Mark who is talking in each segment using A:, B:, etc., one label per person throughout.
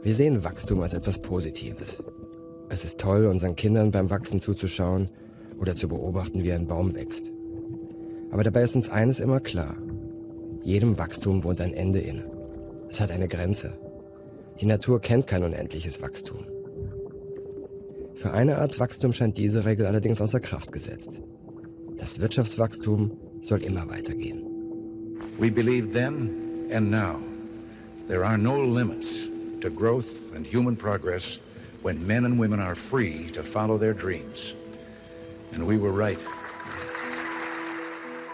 A: Wir sehen Wachstum als etwas Positives. Es ist toll, unseren Kindern beim Wachsen zuzuschauen oder zu beobachten, wie ein Baum wächst. Aber dabei ist uns eines immer klar. Jedem Wachstum wohnt ein Ende inne. Es hat eine Grenze. Die Natur kennt kein unendliches Wachstum. Für eine Art Wachstum scheint diese Regel allerdings außer Kraft gesetzt. Das Wirtschaftswachstum soll immer weitergehen.
B: We believed then and now there are no limits to growth and human progress when men and women are free to follow their dreams. And we were right.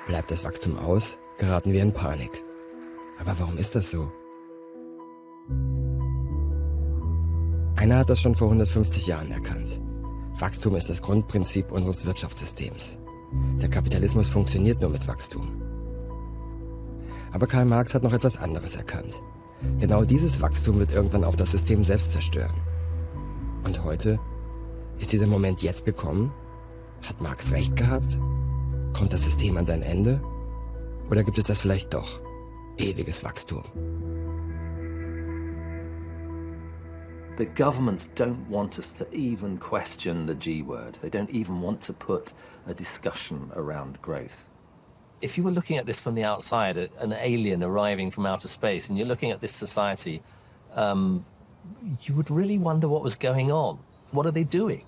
A: Bleibt das Wachstum aus, geraten wir in Panik. Aber warum ist das so? Einer hat das schon vor 150 Jahren erkannt. Wachstum ist das Grundprinzip unseres Wirtschaftssystems. Der Kapitalismus funktioniert nur mit Wachstum. Aber Karl Marx hat noch etwas anderes erkannt. Genau dieses Wachstum wird irgendwann auch das System selbst zerstören. Und heute? Ist dieser Moment jetzt gekommen? Hat Marx recht gehabt? Kommt das System an sein Ende? Oder gibt es das vielleicht doch? Ewiges Wachstum.
C: The governments don't want us to even question the G word. They don't even want to put a discussion around growth. If you were looking at this from the outside, an alien arriving from outer space, and you're looking at this society, you would really wonder what was going on. What are they doing?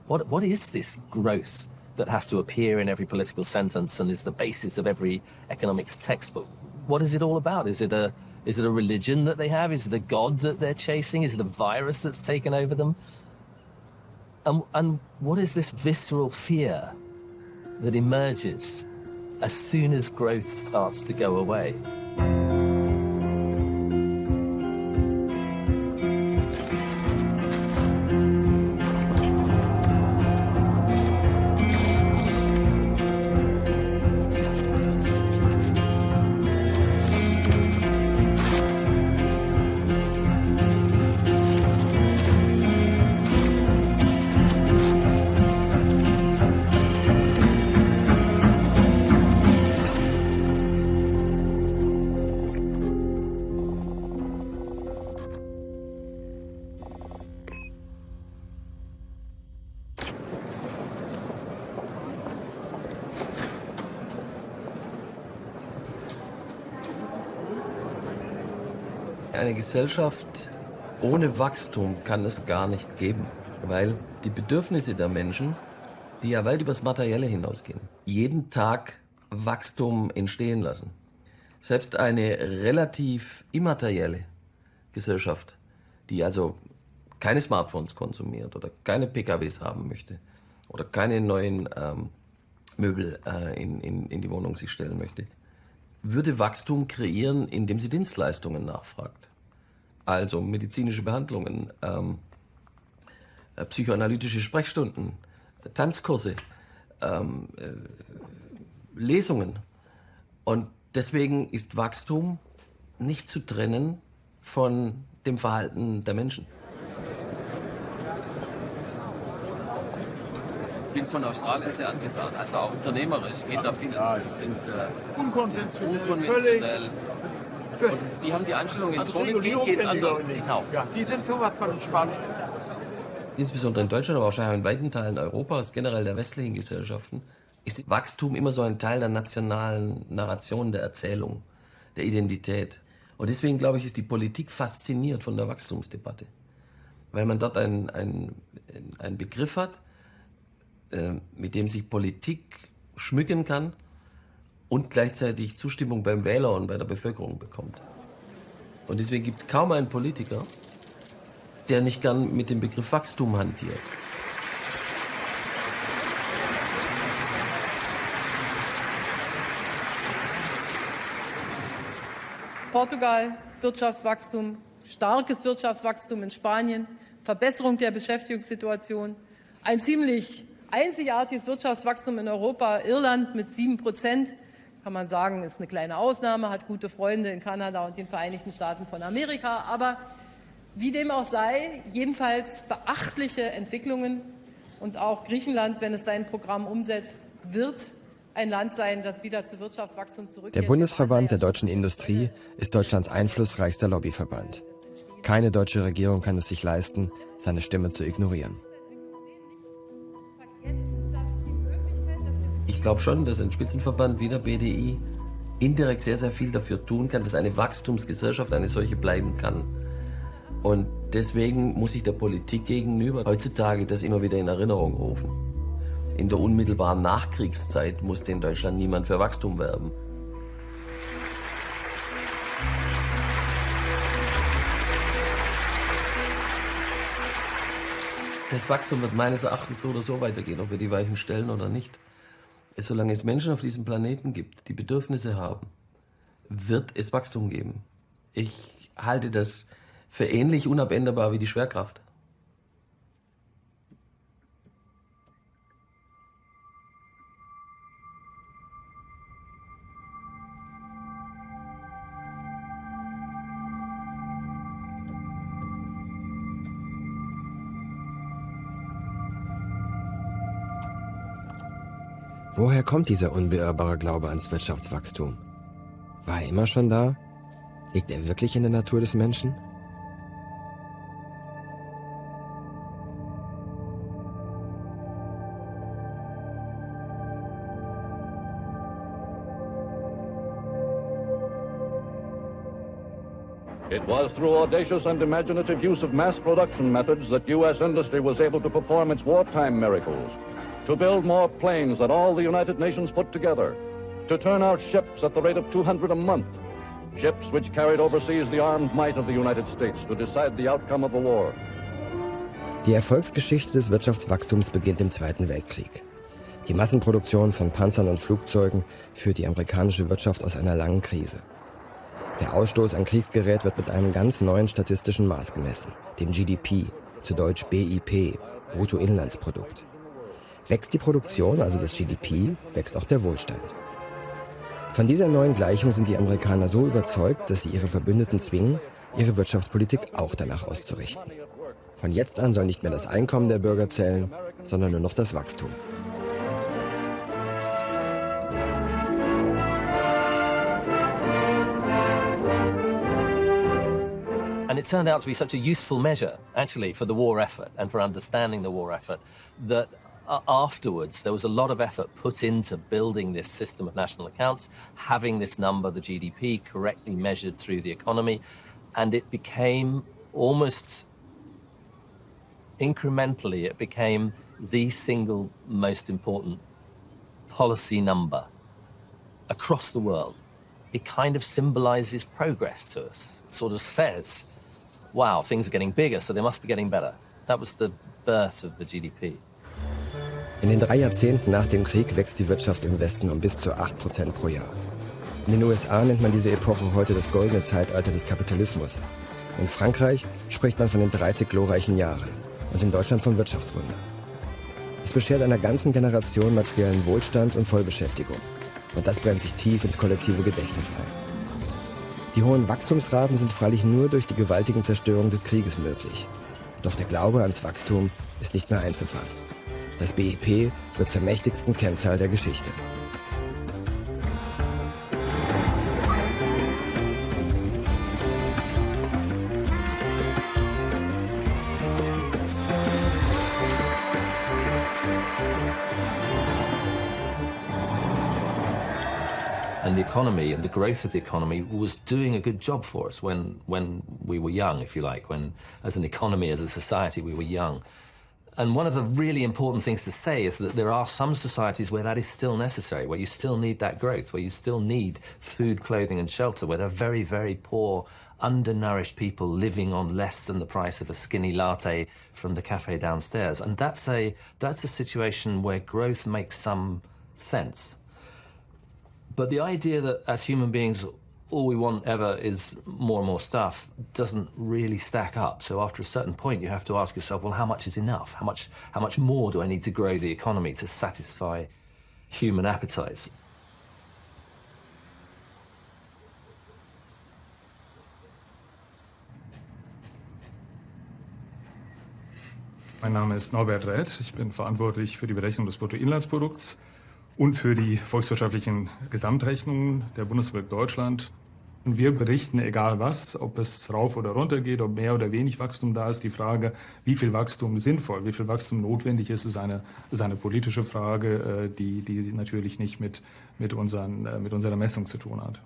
C: What is this growth that has to appear in every political sentence and is the basis of every economics textbook? What is it all about? Is it a religion that they have? Is it a god that they're chasing? Is it a virus that's taken over them? And what is this visceral fear that emerges as soon as growth starts to go away?
D: Eine Gesellschaft ohne Wachstum kann es gar nicht geben, weil die Bedürfnisse der Menschen, die ja weit übers Materielle hinausgehen, jeden Tag Wachstum entstehen lassen. Selbst eine relativ immaterielle Gesellschaft, die also keine Smartphones konsumiert oder keine PKWs haben möchte oder keine neuen Möbel in die Wohnung sich stellen möchte, würde Wachstum kreieren, indem sie Dienstleistungen nachfragt. Also medizinische Behandlungen, psychoanalytische Sprechstunden, Tanzkurse, Lesungen. Und deswegen ist Wachstum nicht zu trennen von dem Verhalten der Menschen. Ich bin von Australien sehr angetan, also auch unternehmerisch geht da vieles. Die sind unkonventionell. Und die haben die Einstellung, in so geht anders. Genau.
E: Ja, die sind sowas von entspannt.
D: Insbesondere in Deutschland, aber wahrscheinlich auch in weiten Teilen Europas, generell der westlichen Gesellschaften, ist Wachstum immer so ein Teil der nationalen Narration, der Erzählung, der Identität. Und deswegen, glaube ich, ist die Politik fasziniert von der Wachstumsdebatte. Weil man dort einen Begriff hat, mit dem sich Politik schmücken kann und gleichzeitig Zustimmung beim Wähler und bei der Bevölkerung bekommt. Und deswegen gibt es kaum einen Politiker, der nicht gern mit dem Begriff Wachstum hantiert.
F: Portugal, Wirtschaftswachstum, starkes Wirtschaftswachstum in Spanien, Verbesserung der Beschäftigungssituation, ein ziemlich einzigartiges Wirtschaftswachstum in Europa, Irland mit 7%, kann man sagen, ist eine kleine Ausnahme, hat gute Freunde in Kanada und den Vereinigten Staaten von Amerika, aber wie dem auch sei, jedenfalls beachtliche Entwicklungen und auch Griechenland, wenn es sein Programm umsetzt, wird ein Land sein, das wieder zu Wirtschaftswachstum zurückkehrt.
A: Der Bundesverband der deutschen Industrie ist Deutschlands einflussreichster Lobbyverband. Keine deutsche Regierung kann es sich leisten, seine Stimme zu ignorieren.
D: Ich glaube schon, dass ein Spitzenverband wie der BDI indirekt sehr, sehr viel dafür tun kann, dass eine Wachstumsgesellschaft eine solche bleiben kann. Und deswegen muss ich der Politik gegenüber heutzutage das immer wieder in Erinnerung rufen. In der unmittelbaren Nachkriegszeit musste in Deutschland niemand für Wachstum werben. Das Wachstum wird meines Erachtens so oder so weitergehen, ob wir die Weichen stellen oder nicht. Solange es Menschen auf diesem Planeten gibt, die Bedürfnisse haben, wird es Wachstum geben. Ich halte das für ähnlich unabänderbar wie die Schwerkraft.
A: Woher kommt dieser unbeirrbare Glaube ans Wirtschaftswachstum? War er immer schon da? Liegt er wirklich in der Natur des Menschen?
G: It was through audacious and imaginative use of mass production methods that U.S. industry was able to perform its wartime miracles. To build more planes than all the United Nations put together, to turn out ships at the rate of 200 a month, ships which carried overseas the armed might of the United States to decide the outcome of a war.
A: Die Erfolgsgeschichte des Wirtschaftswachstums beginnt im Zweiten Weltkrieg. Die Massenproduktion von Panzern und Flugzeugen führt die amerikanische Wirtschaft aus einer langen Krise. Der Ausstoß an Kriegsgerät wird mit einem ganz neuen statistischen Maß gemessen, dem GDP, zu Deutsch BIP, Bruttoinlandsprodukt. Wächst die Produktion, also das GDP, wächst auch der Wohlstand. Von dieser neuen Gleichung sind die Amerikaner so überzeugt, dass sie ihre Verbündeten zwingen, ihre Wirtschaftspolitik auch danach auszurichten. Von jetzt an soll nicht mehr das Einkommen der Bürger zählen, sondern nur noch das Wachstum.
C: And it turned out to be such a useful measure, actually, for the war effort and for understanding the war effort, that afterwards there was a lot of effort put into building this system of national accounts, having this number, the GDP, correctly measured through the economy, and it became almost incrementally, it became the single most important policy number across the world. It kind of symbolizes progress to us. It sort of says, wow, things are getting bigger, so they must be getting better. That was the birth of the GDP.
A: In den 3 Jahrzehnten nach dem Krieg wächst die Wirtschaft im Westen um bis zu 8% pro Jahr. In den USA nennt man diese Epoche heute das goldene Zeitalter des Kapitalismus. In Frankreich spricht man von den 30 glorreichen Jahren und in Deutschland vom Wirtschaftswunder. Es beschert einer ganzen Generation materiellen Wohlstand und Vollbeschäftigung. Und das brennt sich tief ins kollektive Gedächtnis ein. Die hohen Wachstumsraten sind freilich nur durch die gewaltigen Zerstörungen des Krieges möglich. Doch der Glaube ans Wachstum ist nicht mehr einzufangen. Das BIP wird zur mächtigsten Kennzahl der Geschichte.
C: And the economy and the growth of the economy was doing a good job for us when we were young, if you like, when as an economy, as a society, we were young. And one of the really important things to say is that there are some societies where that is still necessary, where you still need that growth, where you still need food, clothing and shelter, where there are very, very poor, undernourished people living on less than the price of a skinny latte from the cafe downstairs. And that's a situation where growth makes some sense. But the idea that as human beings, all we want ever is more and more stuff doesn't really stack up. So after a certain point, you have to ask yourself, well, how much is enough? How much more do I need to grow the economy to satisfy human appetites?
H: Mein Name ist Norbert Räth. Ich bin verantwortlich für die Berechnung des Bruttoinlandsprodukts und für die volkswirtschaftlichen Gesamtrechnungen der Bundesrepublik Deutschland Und wir berichten, egal was, ob es rauf oder runter geht, ob mehr oder wenig Wachstum da ist, die Frage, wie viel Wachstum sinnvoll, wie viel Wachstum notwendig ist eine politische Frage, die natürlich nicht mit unserer Messung zu tun hat.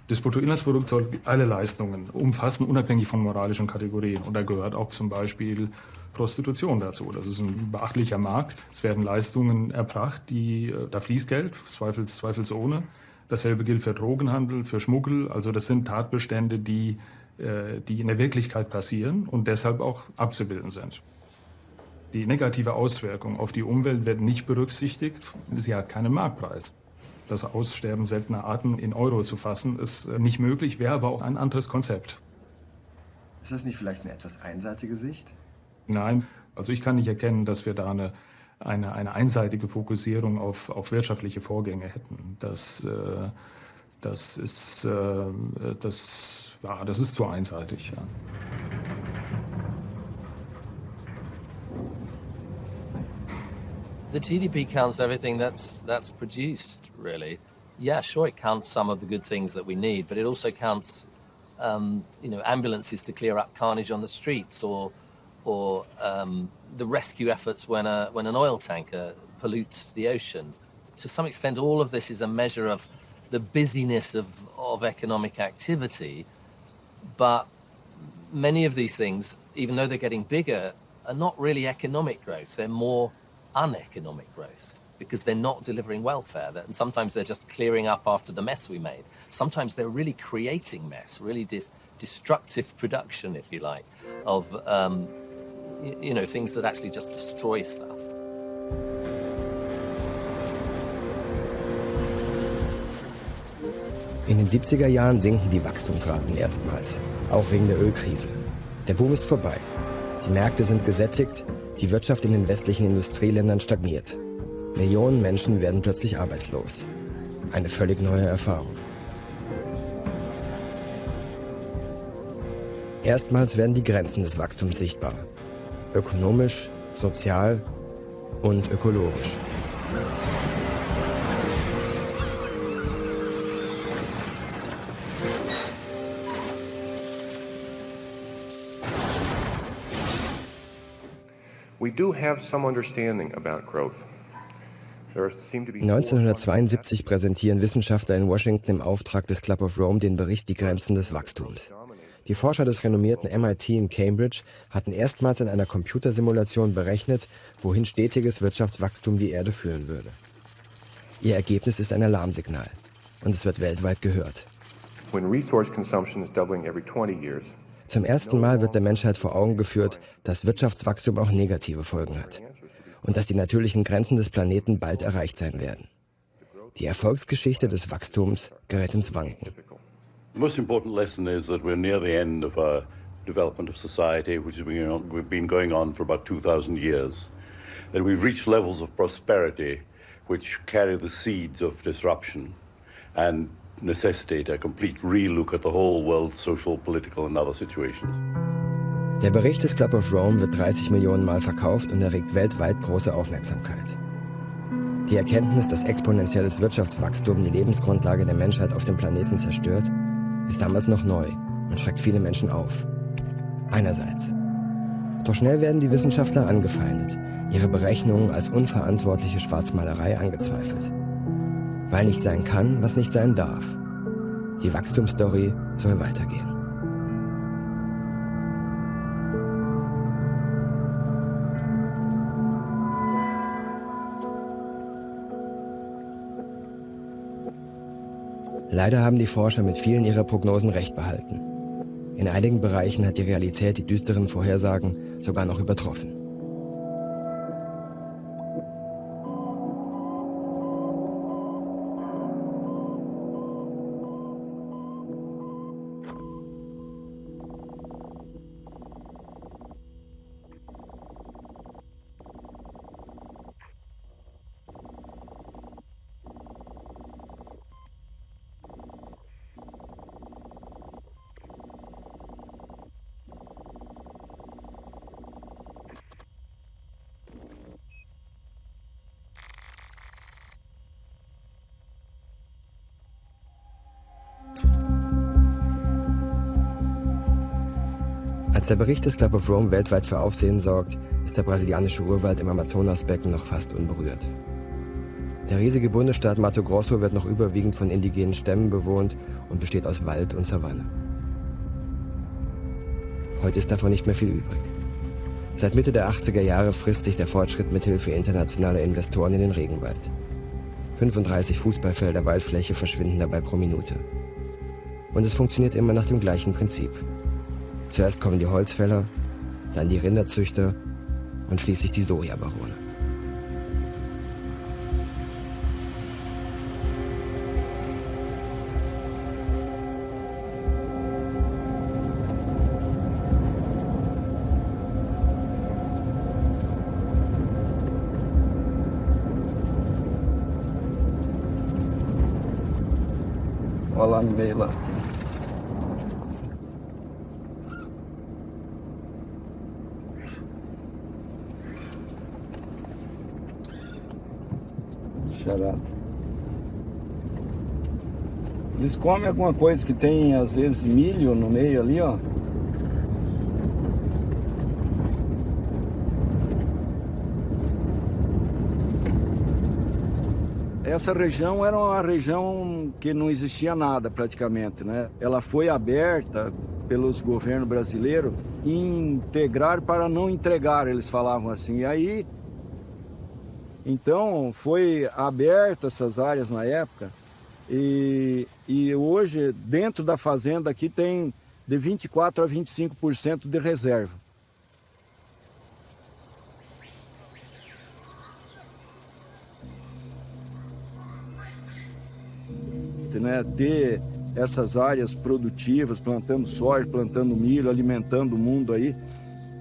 H: Das Bruttoinlandsprodukt soll alle Leistungen umfassen, unabhängig von moralischen Kategorien. Und da gehört auch zum Beispiel Prostitution dazu. Das ist ein beachtlicher Markt. Es werden Leistungen erbracht, da fließt Geld, zweifelsohne. Dasselbe gilt für Drogenhandel, für Schmuggel. Also das sind Tatbestände, die in der Wirklichkeit passieren und deshalb auch abzubilden sind. Die negative Auswirkung auf die Umwelt wird nicht berücksichtigt. Sie hat keinen Marktpreis. Das Aussterben seltener Arten in Euro zu fassen, ist nicht möglich, wäre aber auch ein anderes Konzept.
A: Ist das nicht vielleicht eine etwas einseitige Sicht?
H: Nein, also ich kann nicht erkennen, dass wir da eine einseitige Fokussierung auf wirtschaftliche Vorgänge hätten. Das ist zu einseitig. Ja.
C: The GDP counts everything that's produced, really. Yeah, sure, it counts some of the good things that we need, but it also counts, ambulances to clear up carnage on the streets, or the rescue efforts when an oil tanker pollutes the ocean. To some extent, all of this is a measure of the busyness of economic activity, but many of these things, even though they're getting bigger, are not really economic growth. They're more uneconomic growth because they're not delivering welfare. And sometimes they're just clearing up after the mess we made. Sometimes they're really creating mess, really destructive production, if you like, of things that actually just destroy stuff.
A: In den 70er Jahren sinken die Wachstumsraten erstmals, auch wegen der Ölkrise. Der Boom ist vorbei. Die Märkte sind gesättigt, die Wirtschaft in den westlichen Industrieländern stagniert. Millionen Menschen werden plötzlich arbeitslos. Eine völlig neue Erfahrung. Erstmals werden die Grenzen des Wachstums sichtbar. Ökonomisch, sozial und ökologisch.
I: We do have some understanding about growth.
A: 1972 präsentieren Wissenschaftler in Washington im Auftrag des Club of Rome den Bericht Die Grenzen des Wachstums. Die Forscher des renommierten MIT in Cambridge hatten erstmals in einer Computersimulation berechnet, wohin stetiges Wirtschaftswachstum die Erde führen würde. Ihr Ergebnis ist ein Alarmsignal und es wird weltweit gehört.
I: When resource consumption is doubling every 20 years,
A: Zum ersten Mal wird der Menschheit vor Augen geführt, dass Wirtschaftswachstum auch negative Folgen hat und dass die natürlichen Grenzen des Planeten bald erreicht sein werden. Die Erfolgsgeschichte des Wachstums gerät ins Wanken.
J: The most important lesson is that we're near the end of a development of society which has been going on for about 2,000 years. That we've reached levels of prosperity which carry the seeds of disruption and necessitate a complete relook at the whole world's social, political and other situations.
A: Der Bericht des Club of Rome wird 30 Millionen Mal verkauft und erregt weltweit große Aufmerksamkeit. Die Erkenntnis, dass exponentielles Wirtschaftswachstum die Lebensgrundlage der Menschheit auf dem Planeten zerstört, ist damals noch neu und schreckt viele Menschen auf. Einerseits. Doch schnell werden die Wissenschaftler angefeindet, ihre Berechnungen als unverantwortliche Schwarzmalerei angezweifelt. Weil nicht sein kann, was nicht sein darf. Die Wachstumsstory soll weitergehen. Leider haben die Forscher mit vielen ihrer Prognosen recht behalten. In einigen Bereichen hat die Realität die düsteren Vorhersagen sogar noch übertroffen. Als der Bericht des Club of Rome weltweit für Aufsehen sorgt, ist der brasilianische Urwald im Amazonasbecken noch fast unberührt. Der riesige Bundesstaat Mato Grosso wird noch überwiegend von indigenen Stämmen bewohnt und besteht aus Wald und Savanne. Heute ist davon nicht mehr viel übrig. Seit Mitte der 80er Jahre frisst sich der Fortschritt mithilfe internationaler Investoren in den Regenwald. 35 Fußballfelder Waldfläche verschwinden dabei pro Minute. Und es funktioniert immer nach dem gleichen Prinzip. Zuerst kommen die Holzfäller, dann die Rinderzüchter und schließlich die Sojabarone.
E: Olha lá no meio lá. Charada. Eles comem alguma coisa que tem, às vezes, milho no meio ali, ó. Essa região era uma região que não existia nada praticamente, né? Ela foi aberta pelos governos brasileiros, integrar para não entregar, eles falavam assim. E aí, então, foi aberta essas áreas na época e hoje, dentro da fazenda aqui, tem de 24% a 25% de reserva. Né, ter essas áreas produtivas, plantando soja, plantando milho, alimentando o mundo aí.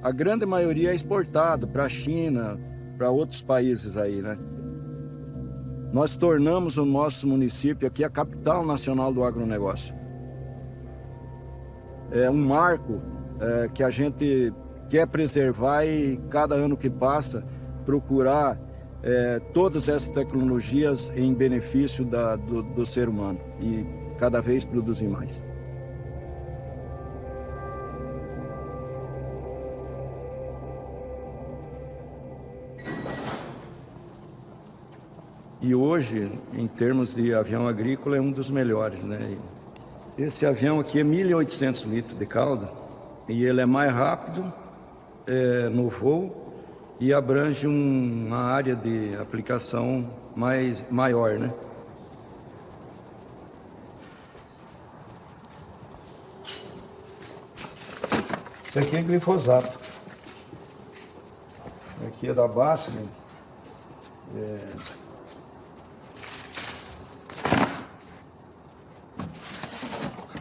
E: A grande maioria é exportada para a China, para outros países aí, né? Nós tornamos o nosso município aqui a capital nacional do agronegócio. É um marco que a gente quer preservar e cada ano que passa procurar todas essas tecnologias em benefício do ser humano e cada vez produzir mais. E hoje, em termos de avião agrícola, é um dos melhores, né? Esse avião aqui é 1.800 litros de calda e ele é mais rápido no voo e abrange uma área de aplicação maior, né? Isso aqui é glifosato. Aqui é da Baster, né?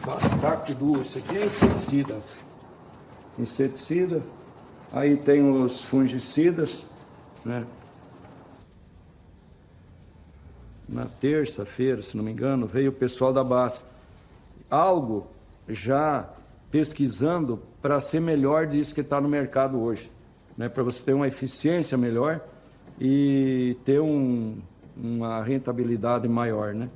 E: Bastac Duo, isso aqui é inseticida. Inseticida. Aí tem os fungicidas, né? Na terça-feira, se não me engano, veio o pessoal da BASF. Algo já pesquisando para ser melhor disso que está no mercado hoje, né? Para você ter uma eficiência melhor e ter uma rentabilidade maior, né?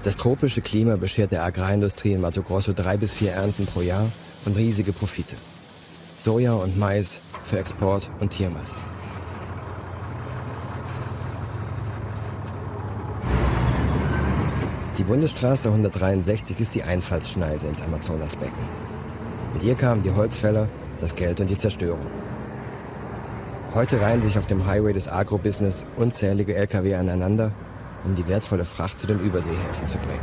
A: Das tropische Klima beschert der Agrarindustrie in Mato Grosso 3 bis 4 Ernten pro Jahr und riesige Profite. Soja und Mais für Export und Tiermast. Die Bundesstraße 163 ist die Einfallsschneise ins Amazonasbecken. Mit ihr kamen die Holzfäller, das Geld und die Zerstörung. Heute reihen sich auf dem Highway des Agrobusiness unzählige Lkw aneinander, um die wertvolle Fracht zu den Überseehäfen zu bringen.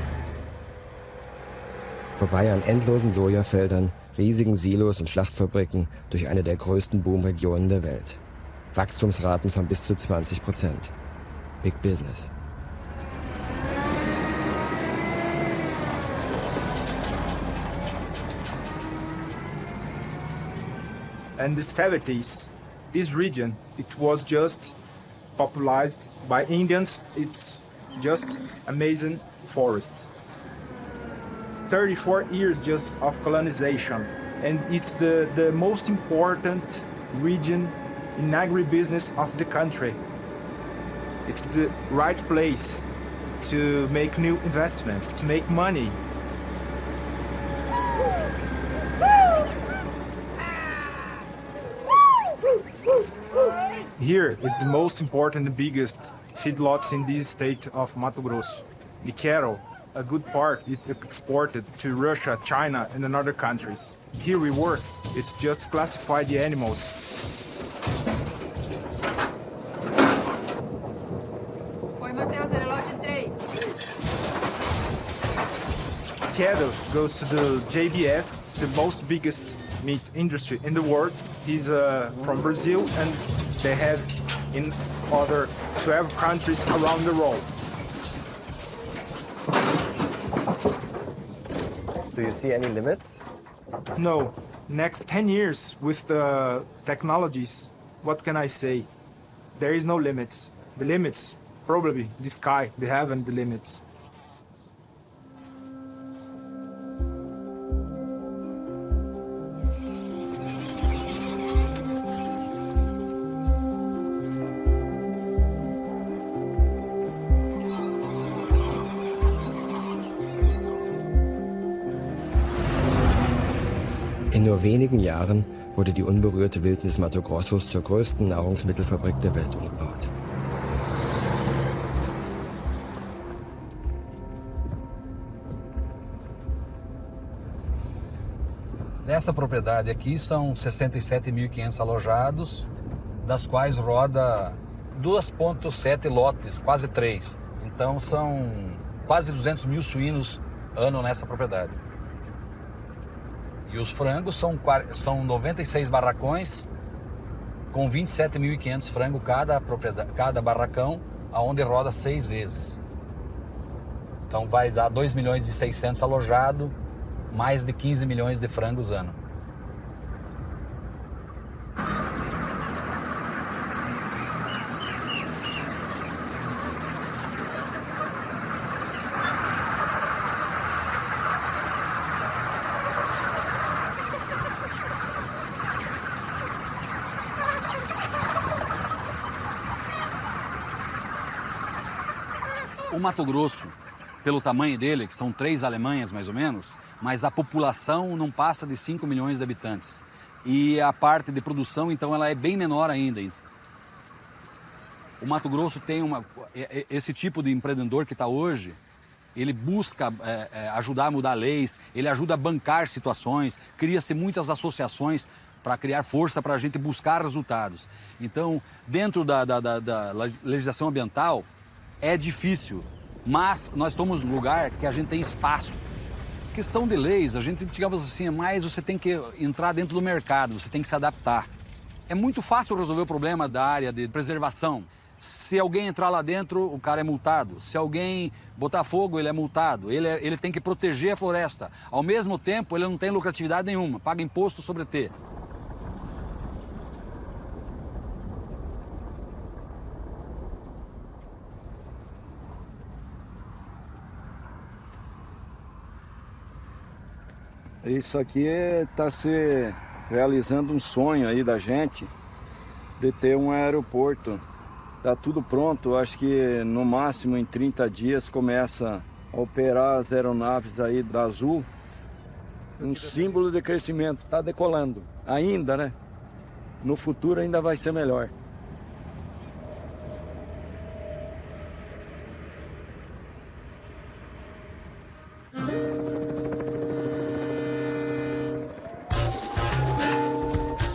A: Vorbei an endlosen Sojafeldern, riesigen Silos und Schlachtfabriken durch eine der größten Boomregionen der Welt. Wachstumsraten von bis zu 20%. Big Business.
K: In the 70s, this region, it was just populated by Indians. It's just amazing forest. 34 years just of colonization, and it's the most important region in agribusiness of the country. It's the right place to make new investments, to make money. Here is the most important and biggest feedlots in this state of Mato Grosso. The cattle, a good part, is exported to Russia, China, and other countries. Here we work, it's just classify the animals. Cattle goes to the JBS, the most biggest meat industry in the world. He's from Brazil, and they have in other 12 countries around the world.
L: Do you see any limits?
K: No. Next 10 years with the technologies, what can I say? There is no limits. The limits, probably the sky, the heaven, the limits.
A: In nur wenigen Jahren wurde die unberührte Wildnis Mato Grossos zur größten Nahrungsmittelfabrik der Welt umgebaut.
M: Nessa propriedade aqui são 67.500 alojados, das quais roda 2,7 lotes, quase 3. Então são quase 200 mil suínos ano nessa propriedade. E os frangos são 96 barracões, com 27.500 frangos cada barracão, aonde roda 6 vezes. Então vai dar 2 milhões e 600 alojados, mais de 15 milhões de frangos ano. O Mato Grosso, pelo tamanho dele, que são 3 Alemanhas mais ou menos, mas a população não passa de 5 milhões de habitantes. E a parte de produção, então, ela é bem menor ainda. O Mato Grosso tem esse tipo de empreendedor que está hoje, ele busca ajudar a mudar leis, ele ajuda a bancar situações, cria-se muitas associações para criar força para a gente buscar resultados. Então, dentro da legislação ambiental, é difícil, mas nós estamos num lugar que a gente tem espaço. Questão de leis, a gente, digamos assim, mais você tem que entrar dentro do mercado, você tem que se adaptar. É muito fácil resolver o problema da área de preservação. Se alguém entrar lá dentro, o cara é multado. Se alguém botar fogo, ele é multado. Ele tem que proteger a floresta. Ao mesmo tempo, ele não tem lucratividade nenhuma, paga imposto sobre T.
E: Isso aqui está se realizando um sonho aí da gente de ter um aeroporto. Está tudo pronto, acho que no máximo em 30 dias começa a operar as aeronaves aí da Azul. Um símbolo de crescimento, está decolando ainda, né? No futuro ainda vai ser melhor.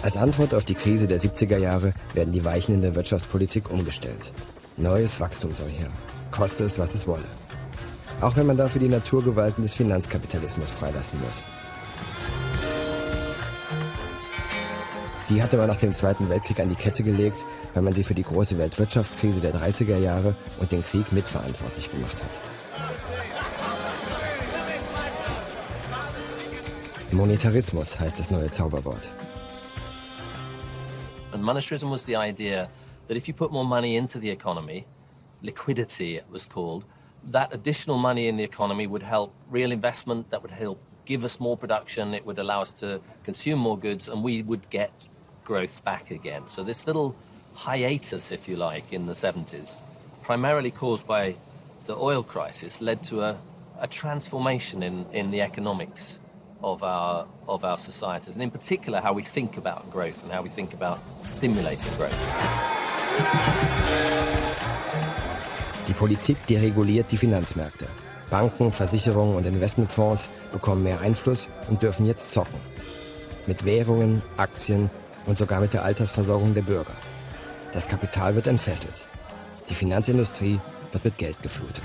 A: Als Antwort auf die Krise der 70er Jahre werden die Weichen in der Wirtschaftspolitik umgestellt. Neues Wachstum soll her, koste es, was es wolle. Auch wenn man dafür die Naturgewalten des Finanzkapitalismus freilassen muss. Die hatte man nach dem Zweiten Weltkrieg an die Kette gelegt, weil man sie für die große Weltwirtschaftskrise der 30er Jahre und den Krieg mitverantwortlich gemacht hat. Monetarismus heißt das neue Zauberwort.
C: And monetarism was the idea that if you put more money into the economy, liquidity it was called, that additional money in the economy would help real investment, that would help give us more production, it would allow us to consume more goods, and we would get growth back again. So this little hiatus, if you like, in the 70s, primarily caused by the oil crisis, led to a transformation in the economics of our societies, and in particular how we think about growth and how we think about stimulating growth.
A: Die Politik dereguliert die Finanzmärkte. Banken, Versicherungen und Investmentfonds bekommen mehr Einfluss und dürfen jetzt zocken. Mit Währungen, Aktien und sogar mit der Altersversorgung der Bürger. Das Kapital wird entfesselt. Die Finanzindustrie wird mit Geld geflutet.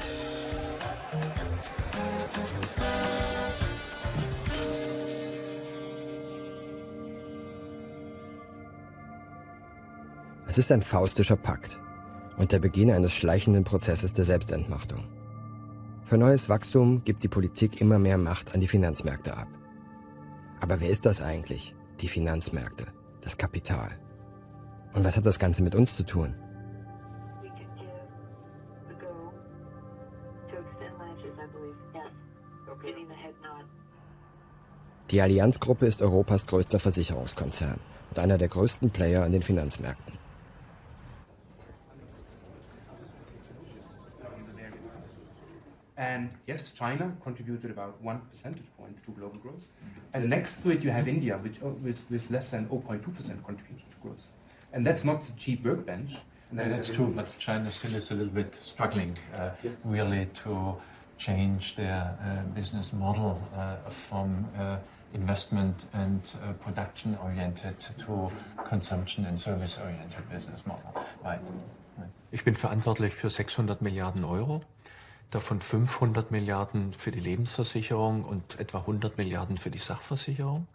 A: Es ist ein faustischer Pakt und der Beginn eines schleichenden Prozesses der Selbstentmachtung. Für neues Wachstum gibt die Politik immer mehr Macht an die Finanzmärkte ab. Aber wer ist das eigentlich? Die Finanzmärkte, das Kapital. Und was hat das Ganze mit uns zu tun? Die Allianz-Gruppe ist Europas größter Versicherungskonzern und einer der größten Player an den Finanzmärkten.
N: And yes, China contributed about 1 percentage point to global growth. And next to it, you have India, which with less than 0.2% contribution to growth. And that's not the cheap workbench.
O: And that's true, but China still is a little bit struggling, really, to change their business model from investment and production-oriented to consumption and service-oriented business model. Right.
P: Ich bin verantwortlich für 600 Milliarden Euro. Davon 500 Milliarden für die Lebensversicherung und etwa 100 Milliarden für die Sachversicherung.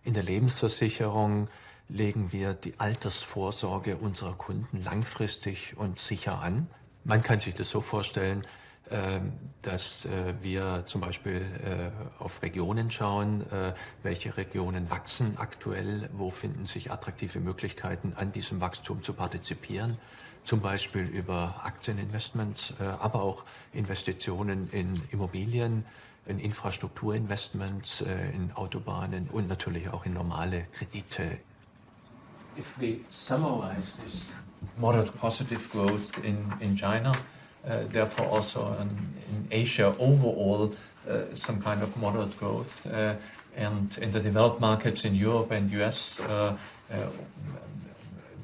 P: In der Lebensversicherung legen wir die Altersvorsorge unserer Kunden langfristig und sicher an. Man kann sich das so vorstellen, dass wir zum Beispiel auf Regionen schauen, welche Regionen wachsen aktuell, wo finden sich attraktive Möglichkeiten, an diesem Wachstum zu partizipieren. Zum Beispiel über Aktieninvestments, aber auch Investitionen in Immobilien, in Infrastrukturinvestments, in Autobahnen und natürlich auch in normale Kredite.
O: If we summarize this moderate positive growth in China, therefore also in Asia overall, some kind of moderate growth, and in the developed markets in Europe and US,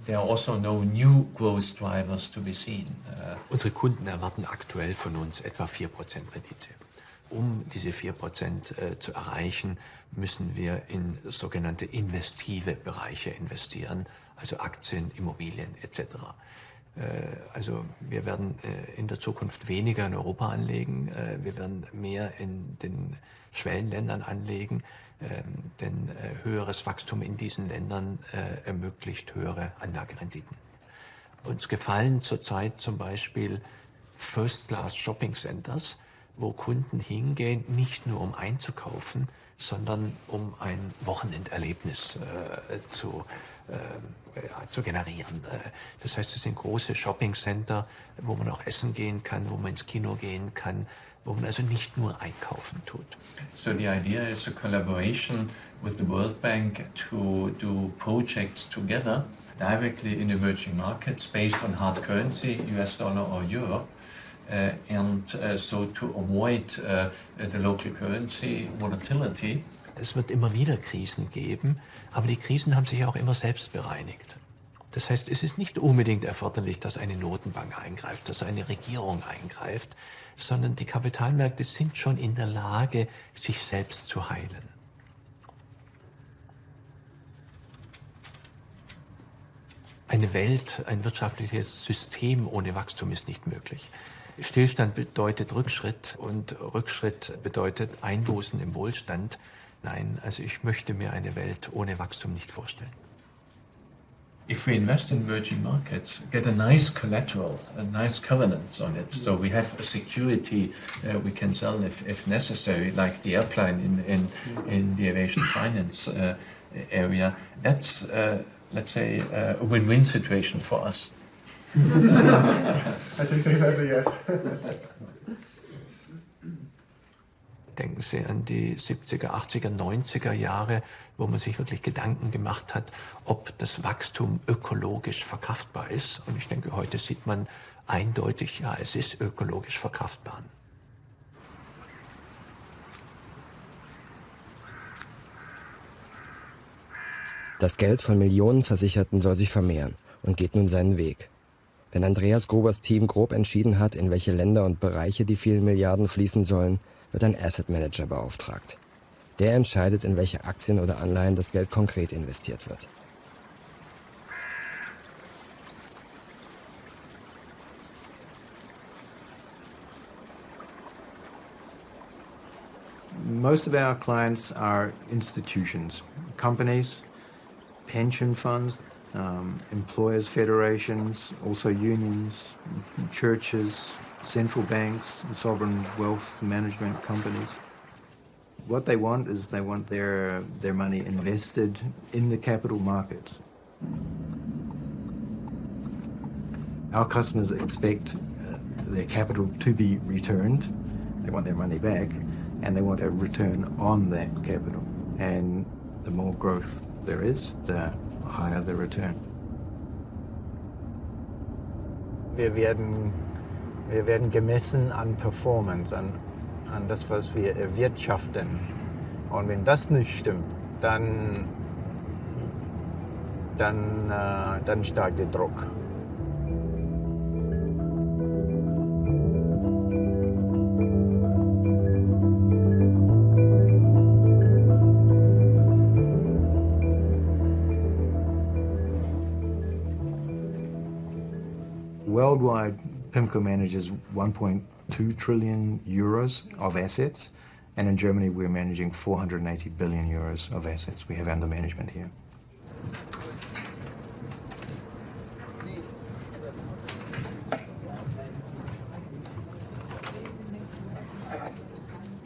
O: there are also no new growth drivers to be seen.
P: Unsere Kunden erwarten aktuell von uns etwa 4% Rendite. Um diese 4% zu erreichen, müssen wir in sogenannte investive Bereiche investieren, also Aktien, Immobilien etc. Also wir werden in der Zukunft weniger in Europa anlegen, wir werden mehr in den Schwellenländern anlegen, denn höheres Wachstum in diesen Ländern ermöglicht höhere Anlagerenditen. Uns gefallen zurzeit zum Beispiel First-Class Shopping Centers, wo Kunden hingehen, nicht nur um einzukaufen, sondern um ein Wochenenderlebnis zu generieren. Das heißt, es sind große Shopping Center, wo man auch essen gehen kann, wo man ins Kino gehen kann, wo man also nicht nur einkaufen tut.
O: So the idea is a collaboration with the World Bank to do projects together directly in emerging markets based on hard currency, US dollar or euro, and so to avoid the local currency volatility.
P: Es wird immer wieder Krisen geben, aber die Krisen haben sich auch immer selbst bereinigt. Das heißt, es ist nicht unbedingt erforderlich, dass eine Notenbank eingreift, dass eine Regierung eingreift, sondern die Kapitalmärkte sind schon in der Lage, sich selbst zu heilen. Eine Welt, ein wirtschaftliches System ohne Wachstum ist nicht möglich. Stillstand bedeutet Rückschritt und Rückschritt bedeutet Einbußen im Wohlstand. Nein, also ich möchte mir eine Welt ohne Wachstum nicht vorstellen.
O: If we invest in emerging markets, get a nice collateral, a nice covenant on it, so we have a security we can sell if necessary, like the airplane in the aviation finance area. That's, let's say, a win-win situation for us.
N: I think that's a yes.
P: Denken Sie an die 70er, 80er, 90er Jahre, wo man sich wirklich Gedanken gemacht hat, ob das Wachstum ökologisch verkraftbar ist. Und ich denke, heute sieht man eindeutig, ja, es ist ökologisch verkraftbar.
A: Das Geld von Millionen Versicherten soll sich vermehren und geht nun seinen Weg. Wenn Andreas Grobers Team grob entschieden hat, in welche Länder und Bereiche die vielen Milliarden fließen sollen, wird ein Asset Manager beauftragt. Der entscheidet, in welche Aktien oder Anleihen das Geld konkret investiert wird.
Q: Most of our clients are institutions, companies, pension funds, employers' federations, also unions, churches, central banks, sovereign wealth management companies. What they want is they want their money invested in the capital markets. Our customers expect their capital to be returned. They want their money back, and they want a return on that capital. And the more growth there is, the higher the return. Wir werden gemessen an Performance, an das, was wir erwirtschaften. Und wenn das nicht stimmt, dann steigt der Druck. Worldwide, PIMCO manages 1.2 trillion euros of assets, and in Germany we're managing 480 billion euros of assets we have under management here.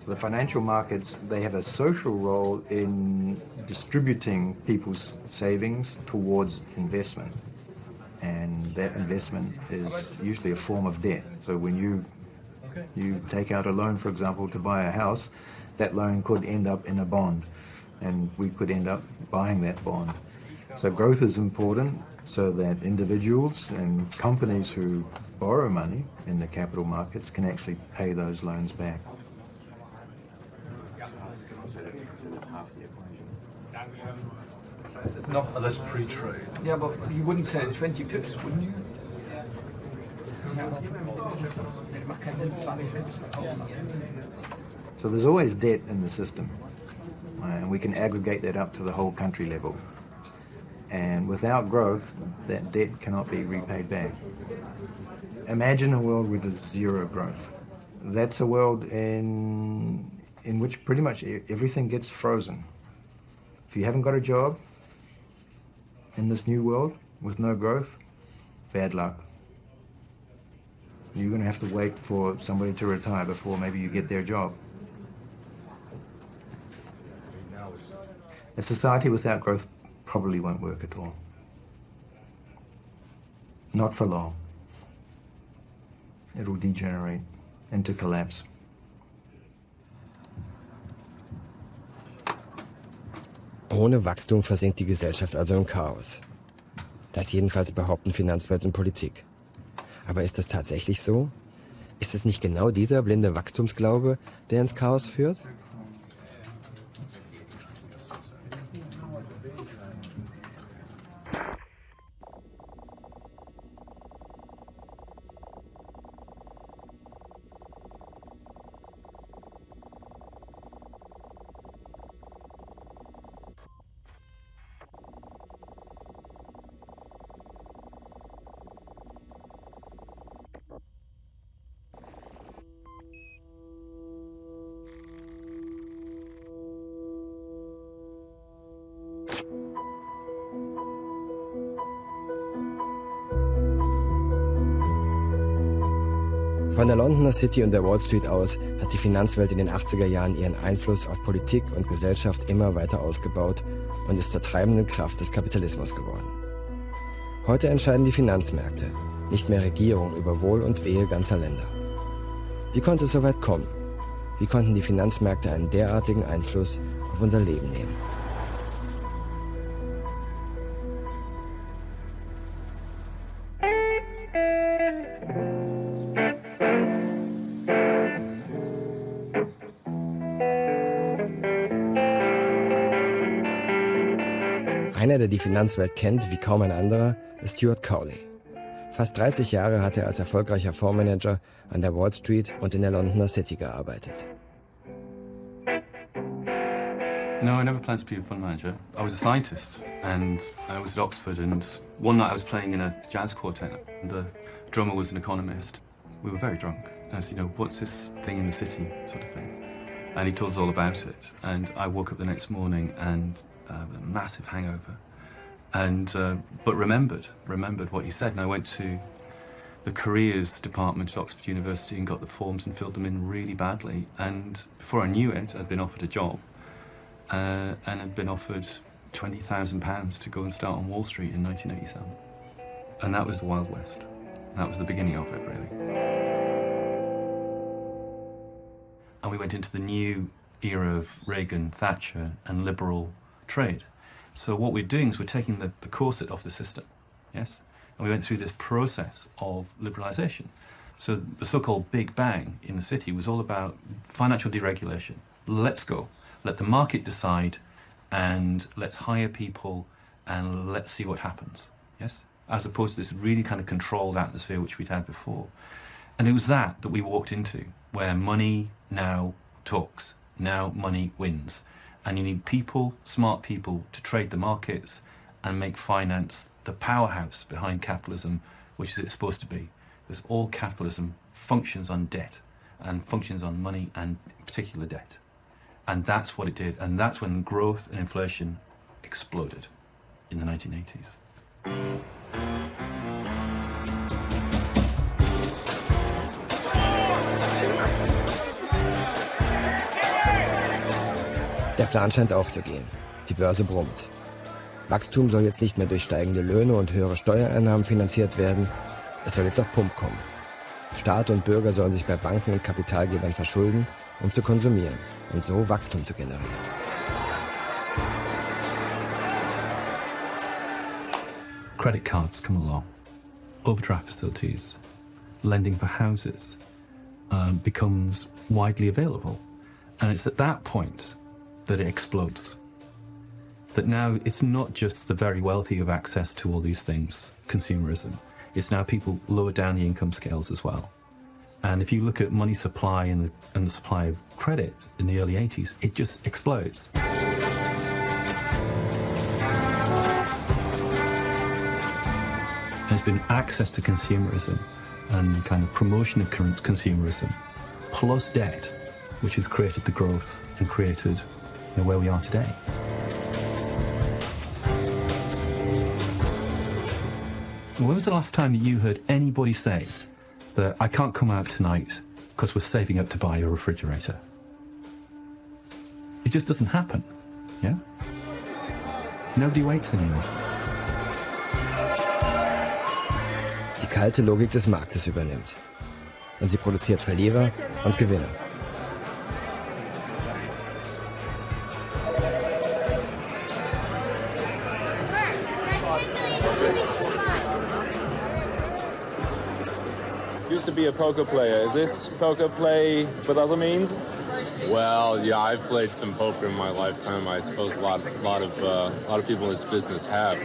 Q: So the financial markets, they have a social role in distributing people's savings towards investment. And that investment is usually a form of debt. So when you take out a loan, for example, to buy a house, that loan could end up in a bond, and we could end up buying that bond. So growth is important so that individuals and companies who borrow money in the capital markets can actually pay those loans back.
R: Not that's pre-trade.
S: Yeah, but you wouldn't sell 20 pips, wouldn't you?
Q: So there's always debt in the system, and we can aggregate that up to the whole country level. And without growth, that debt cannot be repaid back. Imagine a world with zero growth. That's a world in which pretty much everything gets frozen. If you haven't got a job in this new world with no growth, bad luck. You're going to have to wait for somebody to retire before maybe you get their job. A society without growth probably won't work at all. Not for long. It'll degenerate into collapse.
A: Ohne Wachstum versinkt die Gesellschaft also im Chaos. Das jedenfalls behaupten Finanzwelt und Politik. Aber ist das tatsächlich so? Ist es nicht genau dieser blinde Wachstumsglaube, der ins Chaos führt? Von der Londoner City und der Wall Street aus hat die Finanzwelt in den 80er Jahren ihren Einfluss auf Politik und Gesellschaft immer weiter ausgebaut und ist zur treibenden Kraft des Kapitalismus geworden. Heute entscheiden die Finanzmärkte, nicht mehr Regierungen über Wohl und Wehe ganzer Länder. Wie konnte es so weit kommen? Wie konnten die Finanzmärkte einen derartigen Einfluss auf unser Leben nehmen? Einer, der die Finanzwelt kennt wie kaum ein anderer, ist Stuart Cowley. Fast 30 Jahre hat er als erfolgreicher Fondsmanager an der Wall Street und in der Londoner City gearbeitet.
R: No, I never planned to be a fund manager. I was a scientist, and I was at Oxford, and one night I was playing in a jazz quartet, and the drummer was an economist. We were very drunk, and I said, what's this thing in the city, sort of thing? And he told us all about it, and I woke up the next morning and with a massive hangover, and but remembered what he said, and I went to the careers department at Oxford University and got the forms and filled them in really badly, and before I knew it, I'd been offered a job. And had been offered £20,000 to go and start on Wall Street in 1987. And that was the Wild West. That was the beginning of it, really. And we went into the new era of Reagan, Thatcher, and liberal trade. So what we're doing is we're taking the corset off the system, yes? And we went through this process of liberalisation. So the so-called Big Bang in the city was all about financial deregulation. Let's go. Let the market decide, and let's hire people, and let's see what happens, yes? As opposed to this really kind of controlled atmosphere which we'd had before. And it was that we walked into, where money now talks, now money wins. And you need people, smart people, to trade the markets and make finance the powerhouse behind capitalism, which is it's supposed to be. Because all capitalism functions on debt, and functions on money, and in particular debt. And that's what it did, and that's when growth and inflation exploded in the 1980s.
A: Der Plan scheint aufzugehen. Die Börse brummt. Wachstum soll jetzt nicht mehr durch steigende Löhne und höhere Steuereinnahmen finanziert werden. Es soll jetzt auf Pump kommen. Staat und Bürger sollen sich bei Banken und Kapitalgebern verschulden, um zu konsumieren und so Wachstum zu generieren.
R: Credit cards come along, overdraft facilities, lending for houses becomes widely available. And it's at that point that it explodes. That now it's not just the very wealthy who have access to all these things, consumerism. It's now people lower down the income scales as well. And if you look at money supply and the supply of credit in the early 80s, it just explodes. There's been access to consumerism and kind of promotion of consumerism, plus debt, which has created the growth and created where we are today. When was the last time that you heard anybody say that I can't come out tonight because we're saving up to buy a refrigerator? It just doesn't happen, yeah? Nobody waits anymore.
A: Die kalte Logik des Marktes übernimmt. Und sie produziert Verlierer und Gewinner.
T: Used to be a poker player. Is this poker play with other means?
U: Well, yeah, I've played some poker in my lifetime. I suppose a lot of people in this business have.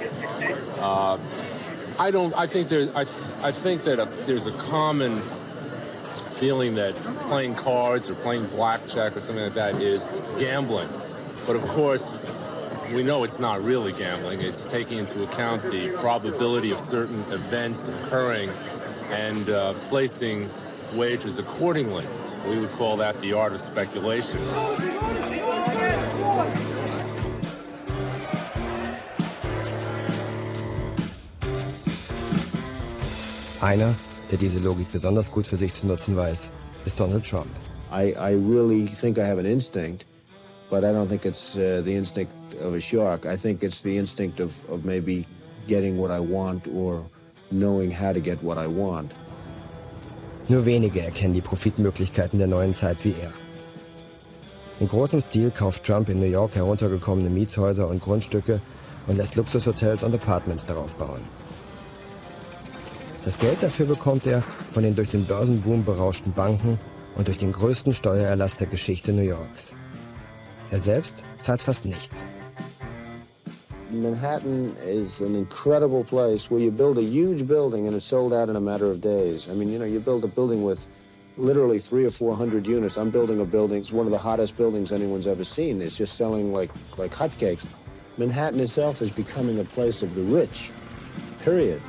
U: I think that there's a common feeling that playing cards or playing blackjack or something like that is gambling. But of course, we know it's not really gambling. It's taking into account the probability of certain events occurring and placing wagers accordingly. We would call that the art of speculation.
A: Einer, der diese Logik besonders gut für sich zu nutzen weiß, ist Donald Trump.
V: I really think I have an instinct, but I don't think it's the instinct of a shark. I think it's the instinct of maybe getting what I want or knowing how to get what I want.
A: Nur wenige erkennen die Profitmöglichkeiten der neuen Zeit wie er. In großem Stil kauft Trump in New York heruntergekommene Mietshäuser und Grundstücke und lässt Luxushotels und Apartments darauf bauen. Das Geld dafür bekommt er von den durch den Börsenboom berauschten Banken und durch den größten Steuererlass der Geschichte New Yorks. Er selbst zahlt fast nichts.
V: Manhattan is an incredible place where you build a huge building and it's sold out in a matter of days. I mean, you build a building with literally 300 or 400 units. I'm building a building, it's one of the hottest buildings anyone's ever seen. It's just selling like hotcakes. Manhattan itself is becoming a place of the rich, period.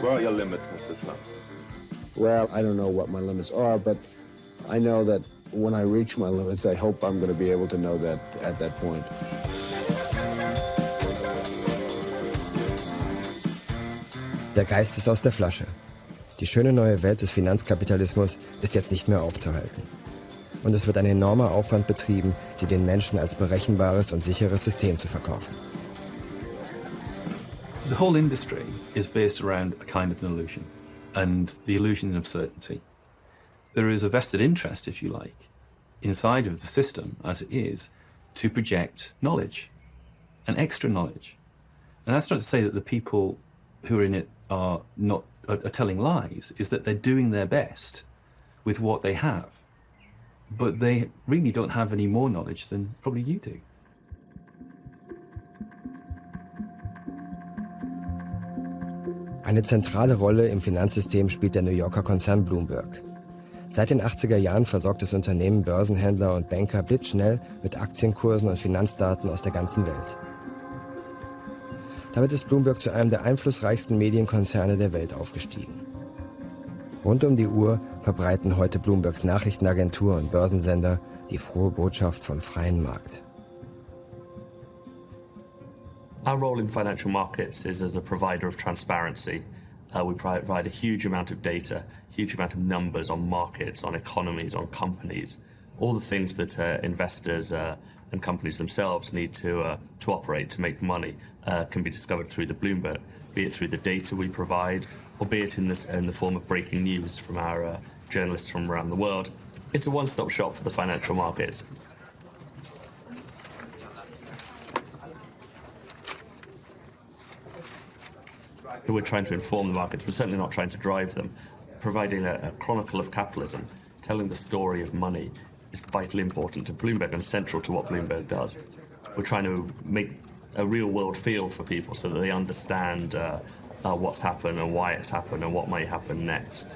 I: Where are your limits, Mr. Trump?
V: Well, I don't know what my limits are, but I know that when I reach my limits, I hope I'm going to be able to know that at that point.
A: Der Geist ist aus der Flasche. Die schöne neue Welt des Finanzkapitalismus ist jetzt nicht mehr aufzuhalten. Und es wird ein enormer Aufwand betrieben, sie den Menschen als berechenbares und sicheres System zu verkaufen.
R: The whole industry is based around a kind of an illusion, and the illusion of certainty. There is a vested interest, if you like, inside of the system as it is, to project knowledge, and extra knowledge. And that's not to say that the people who are in it are telling lies, is that they're doing their best with what they have. But they really don't have any more knowledge than probably you do.
A: Eine zentrale Rolle im Finanzsystem spielt der New Yorker Konzern Bloomberg. Seit den 80er Jahren versorgt das Unternehmen Börsenhändler und Banker blitzschnell mit Aktienkursen und Finanzdaten aus der ganzen Welt. Damit ist Bloomberg zu einem der einflussreichsten Medienkonzerne der Welt aufgestiegen. Rund um die Uhr verbreiten heute Bloombergs Nachrichtenagentur und Börsensender die frohe Botschaft vom freien Markt.
B: Our role in financial markets is as a provider of transparency. We provide a huge amount of data, huge amount of numbers on markets, on economies, on companies. All the things that investors and companies themselves need to operate, to make money, can be discovered through the Bloomberg, be it through the data we provide, or be it in the form of breaking news from our journalists from around the world. It's a one-stop shop for the financial markets. We're trying to inform the markets, we're certainly not trying to drive them. Providing a chronicle of capitalism, telling the story of money, is vitally important to Bloomberg and central to what Bloomberg does. We're trying to make a real-world feel for people so that they understand what's happened and why it's happened and what may happen next.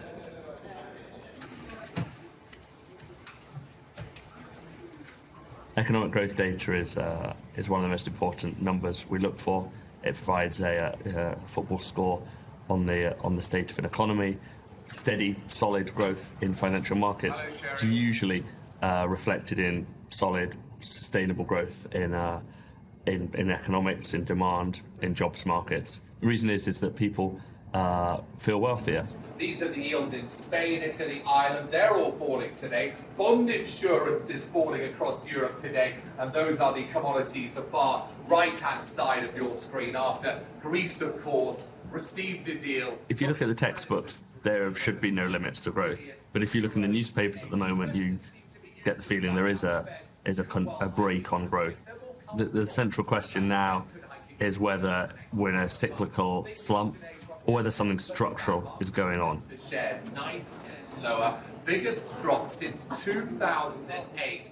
B: Economic growth data is one of the most important numbers we look for. It provides a football score on the state of an economy. Steady, solid growth in financial markets is usually reflected in solid, sustainable growth in economics, in demand, in jobs markets. The reason is that people feel wealthier.
F: These are the yields in Spain, Italy, Ireland. They're all falling today. Bond insurance is falling across Europe today. And those are the commodities, the far right-hand side of your screen. After Greece, of course, received a deal.
B: If you look at the textbooks, there should be no limits to growth. But if you look in the newspapers at the moment, you get the feeling there is a break on growth. The central question now is whether we're in a cyclical slump or whether something structural is going on.
F: The shares 9% lower, biggest drop since 2008.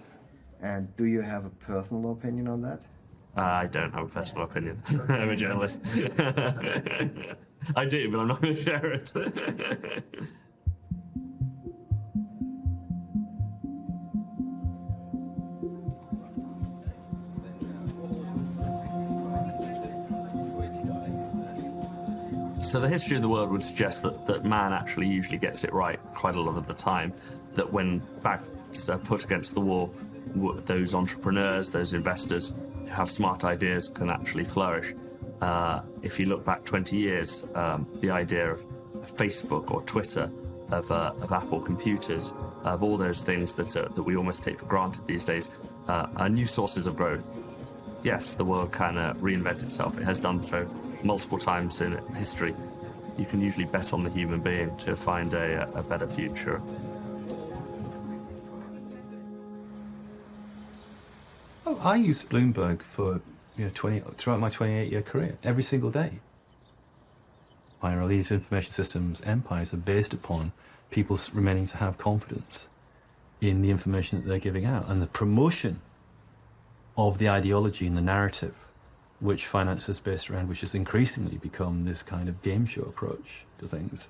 V: And do you have a personal opinion on that?
B: I don't have a personal opinion. I'm a journalist. I do, but I'm not going to share it. So the history of the world would suggest that man actually usually gets it right quite a lot of the time, that when backs are put against the wall, those entrepreneurs, those investors who have smart ideas can actually flourish. If you look back 20 years, the idea of Facebook or Twitter, of Apple computers, of all those things that we almost take for granted these days, are new sources of growth. Yes, the world can reinvent itself. It has done so multiple times in history. you can usually bet on the human being to find a better future.
R: Oh, I used Bloomberg for throughout my 28-year career, every single day. These information systems empires are based upon people remaining to have confidence in the information that they're giving out and the promotion of the ideology and the narrative which finance is based around, which has increasingly become this kind of game show approach to things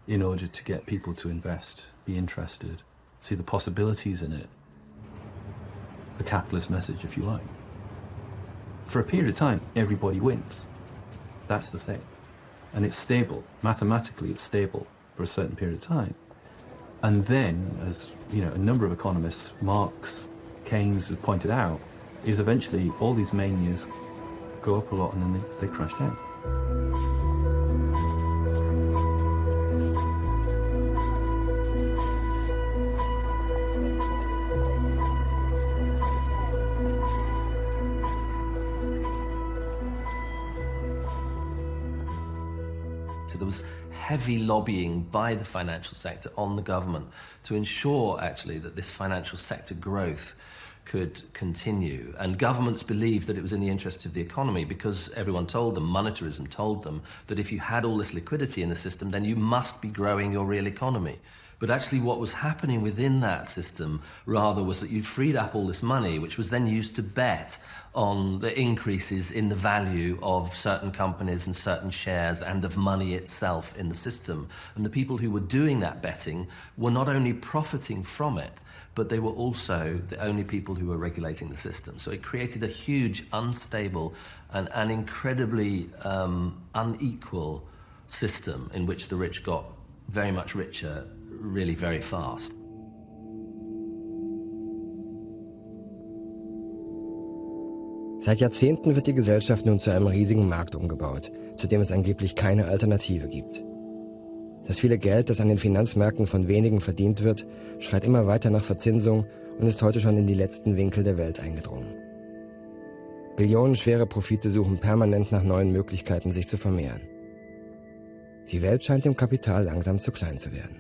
R: in order to get people to invest, be interested, see the possibilities in it. The capitalist message, if you like. For a period of time, everybody wins. That's the thing. And it's stable. Mathematically, it's stable for a certain period of time. And then, as a number of economists, Marx, Keynes have pointed out, is eventually all these manias go up a lot and then they crash down.
C: So there was heavy lobbying by the financial sector on the government to ensure, actually, that this financial sector growth could continue. And governments believed that it was in the interest of the economy because everyone told them, monetarism told them, that if you had all this liquidity in the system, then you must be growing your real economy. But actually what was happening within that system, rather, was that you freed up all this money, which was then used to bet on the increases in the value of certain companies and certain shares and of money itself in the system. And the people who were doing that betting were not only profiting from it, but they were also the only people who were regulating the system. So it created a huge, unstable and incredibly unequal system in which the rich got very much richer really very fast.
A: Seit Jahrzehnten wird die Gesellschaft nun zu einem riesigen Markt umgebaut, zu dem es angeblich keine Alternative gibt. Das viele Geld, das an den Finanzmärkten von wenigen verdient wird, schreit immer weiter nach Verzinsung und ist heute schon in die letzten Winkel der Welt eingedrungen. Billionenschwere Profite suchen permanent nach neuen Möglichkeiten, sich zu vermehren. Die Welt scheint dem Kapital langsam zu klein zu werden.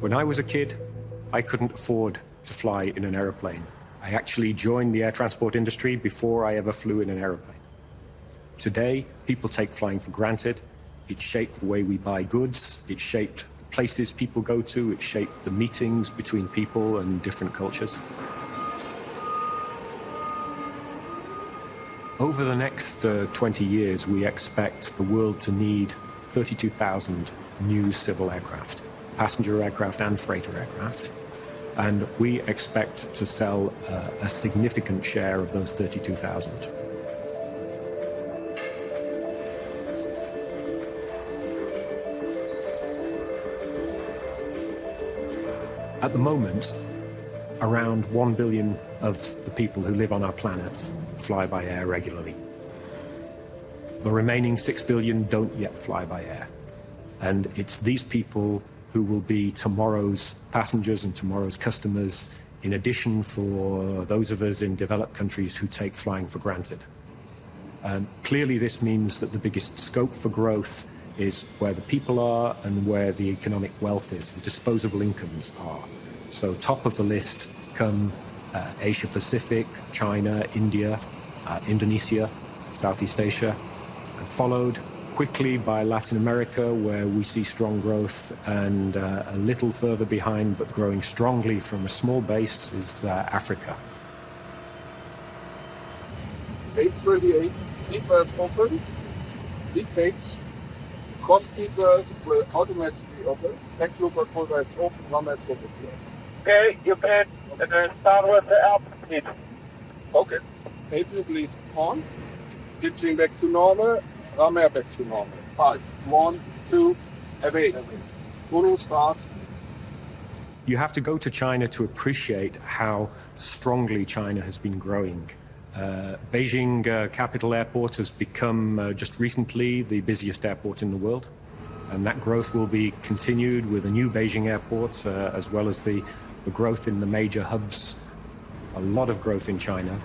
D: When I was a kid, I couldn't afford to fly in an aeroplane. I actually joined the air transport industry before I ever flew in an aeroplane. Today, people take flying for granted. It shaped the way we buy goods. It shaped the places people go to. It shaped the meetings between people and different cultures. Over the next 20 years, we expect the world to need 32,000 new civil aircraft, passenger aircraft and freighter aircraft. And we expect to sell a significant share of those 32,000. At the moment, around 1 billion of the people who live on our planet fly by air regularly. The remaining 6 billion don't yet fly by air. And it's these people who will be tomorrow's passengers and tomorrow's customers in addition for those of us in developed countries who take flying for granted. Clearly, this means that the biggest scope for growth is where the people are and where the economic wealth is, the disposable incomes are. So top of the list come Asia Pacific, China, India, Indonesia, Southeast Asia, and followed quickly by Latin America, where we see strong growth, and a little further behind, but growing strongly from a small base, is Africa.
G: 828, defaults open, lead page, cross defaults will automatically open, backflow controller is open, runner is open. Okay, you can start with the altitude. Okay, APU bleed on, pitching back to normal, runner back to normal. 5, 1, 2, away. Mono start.
D: You have to go to China to appreciate how strongly China has been growing. Beijing Capital Airport has become just recently the busiest airport in the world, and that growth will be continued with the new Beijing airports, as well as the growth in the major hubs. A lot of growth in China.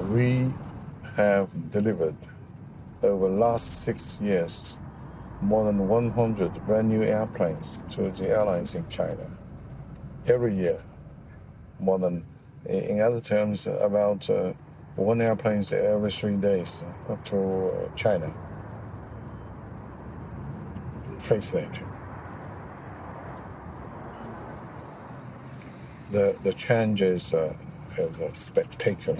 H: We have delivered over the last 6 years more than 100 brand new airplanes to the airlines in China. Every year, more than, in other terms, about one airplane every 3 days up to China. Fascinating. The change is spectacular.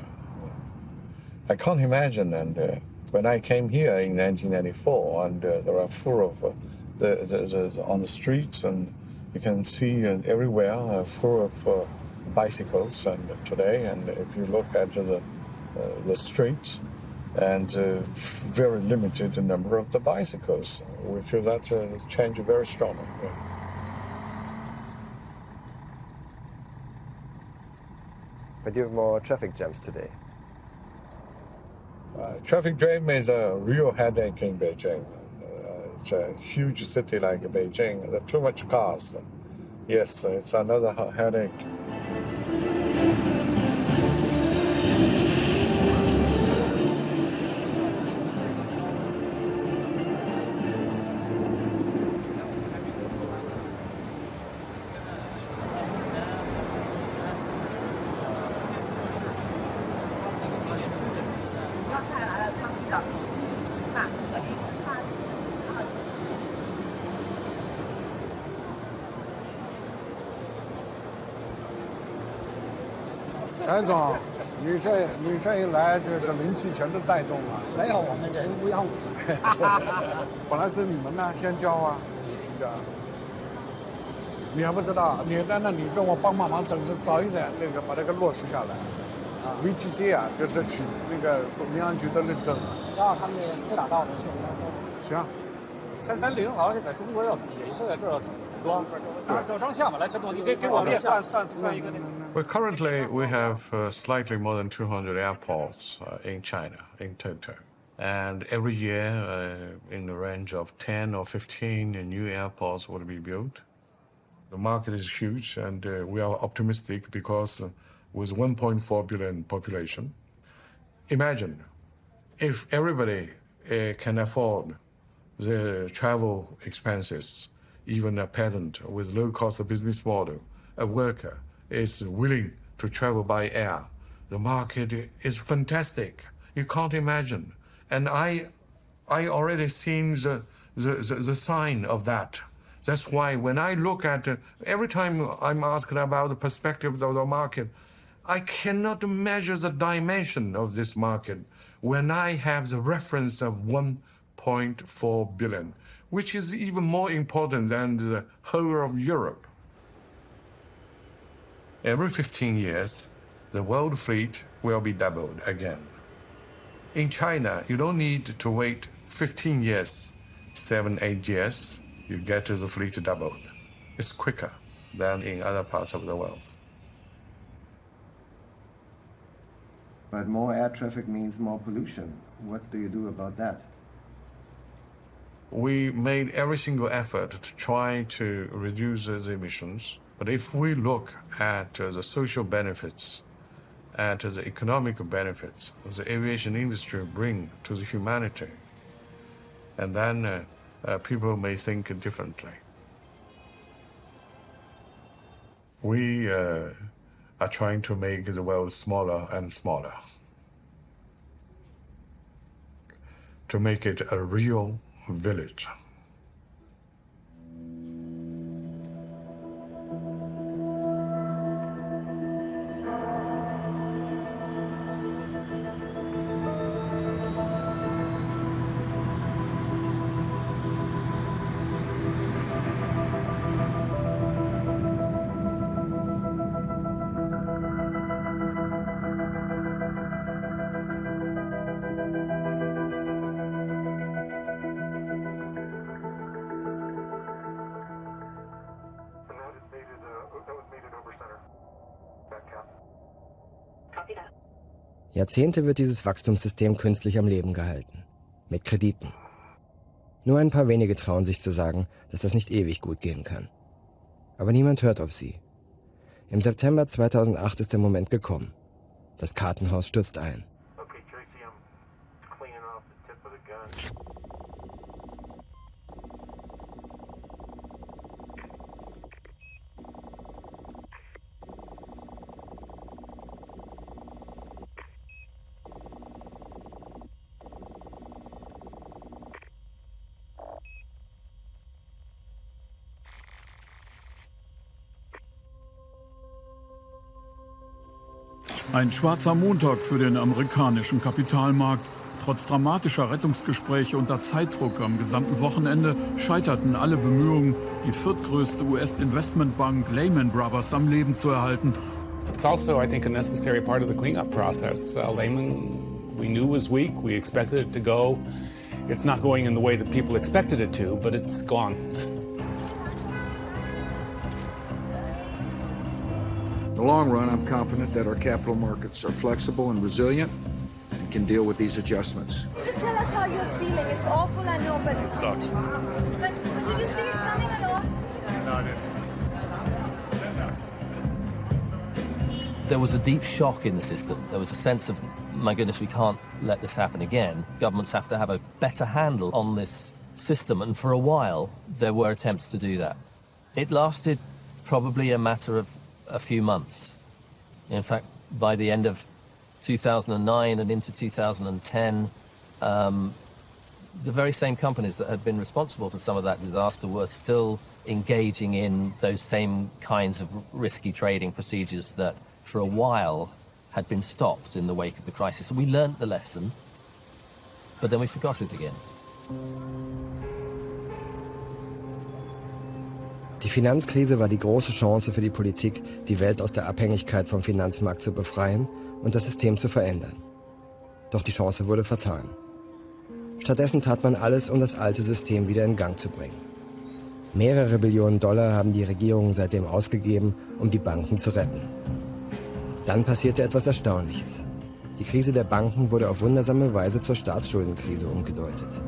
H: I can't imagine, and when I came here in 1994, and there are full of on the streets, and you can see everywhere full of bicycles. And today, and if you look at the streets, and very limited number of the bicycles, we feel that change very strongly. Yeah.
L: But you have more traffic jams today.
H: Traffic jam is a real headache in Beijing. It's a huge city like Beijing. There are too much cars. Yes, it's another headache.
W: 陈总，女生一来就是名气全都带动了。
X: 没有，我们人无样武。
W: 本来是你们呢先交啊，是这样。你还不知道，你在那里跟我帮忙早一点那个把这个落实下来。VTC 啊，就是取那个民航局的认证。
X: 然后他们4大道的去我们
W: 行。
X: 330好像在中国要也是在这儿装，照张相吧，来，陈总，你给我们也算一个那个。
H: Well, currently we have slightly more than 200 airports in China in total. And every year, in the range of 10 or 15 new airports will be built. The market is huge, and we are optimistic because with 1.4 billion population, imagine if everybody can afford the travel expenses, even a peasant with low-cost business model, a worker is willing to travel by air. The market is fantastic. You can't imagine. And I already seen the sign of that. That's why when I look at, every time I'm asked about the perspective of the market, I cannot measure the dimension of this market when I have the reference of 1.4 billion, which is even more important than the whole of Europe. Every 15 years, the world fleet will be doubled again. In China, you don't need to wait 15 years, 7, 8 years, you get the fleet doubled. It's quicker than in other parts of the world.
L: But more air traffic means more pollution. What do you do about that?
H: We made every single effort to try to reduce the emissions. But if we look at the social benefits, at the economic benefits the aviation industry bring to the humanity, and then people may think differently. We are trying to make the world smaller and smaller, to make it a real village.
A: Jahrzehnte wird dieses Wachstumssystem künstlich am Leben gehalten. Mit Krediten. Nur ein paar wenige trauen sich zu sagen, dass das nicht ewig gut gehen kann. Aber niemand hört auf sie. Im September 2008 ist der Moment gekommen. Das Kartenhaus stürzt ein.
I: Okay, Tracy, I'm cleaning off the tip of the gun.
E: Ein schwarzer Montag für den amerikanischen Kapitalmarkt. Trotz dramatischer Rettungsgespräche unter Zeitdruck am gesamten Wochenende scheiterten alle Bemühungen, die viertgrößte US-Investmentbank Lehman Brothers am Leben zu erhalten.
J: It's also, I think, a necessary part of the cleanup process. Lehman, we knew was weak. We expected it to go. It's not going in the way that people expected it to, but it's gone.
S: In the long run, I'm confident that our capital markets are flexible and resilient and can deal with these adjustments.
K: Just tell us how you're feeling. It's awful, I know, but...
J: It sucks.
K: But did you see it coming at all?
J: No, I didn't.
C: There was a deep shock in the system. There was a sense of, my goodness, we can't let this happen again. Governments have to have a better handle on this system, and for a while, there were attempts to do that. It lasted probably a matter of a few months. In fact, by the end of 2009 and into 2010, the very same companies that had been responsible for some of that disaster were still engaging in those same kinds of risky trading procedures that for a while had been stopped in the wake of the crisis. So we learned the lesson, but then we forgot it again.
A: Die Finanzkrise war die große Chance für die Politik, die Welt aus der Abhängigkeit vom Finanzmarkt zu befreien und das System zu verändern. Doch die Chance wurde vertan. Stattdessen tat man alles, um das alte System wieder in Gang zu bringen. Mehrere Billionen Dollar haben die Regierungen seitdem ausgegeben, um die Banken zu retten. Dann passierte etwas Erstaunliches. Die Krise der Banken wurde auf wundersame Weise zur Staatsschuldenkrise umgedeutet.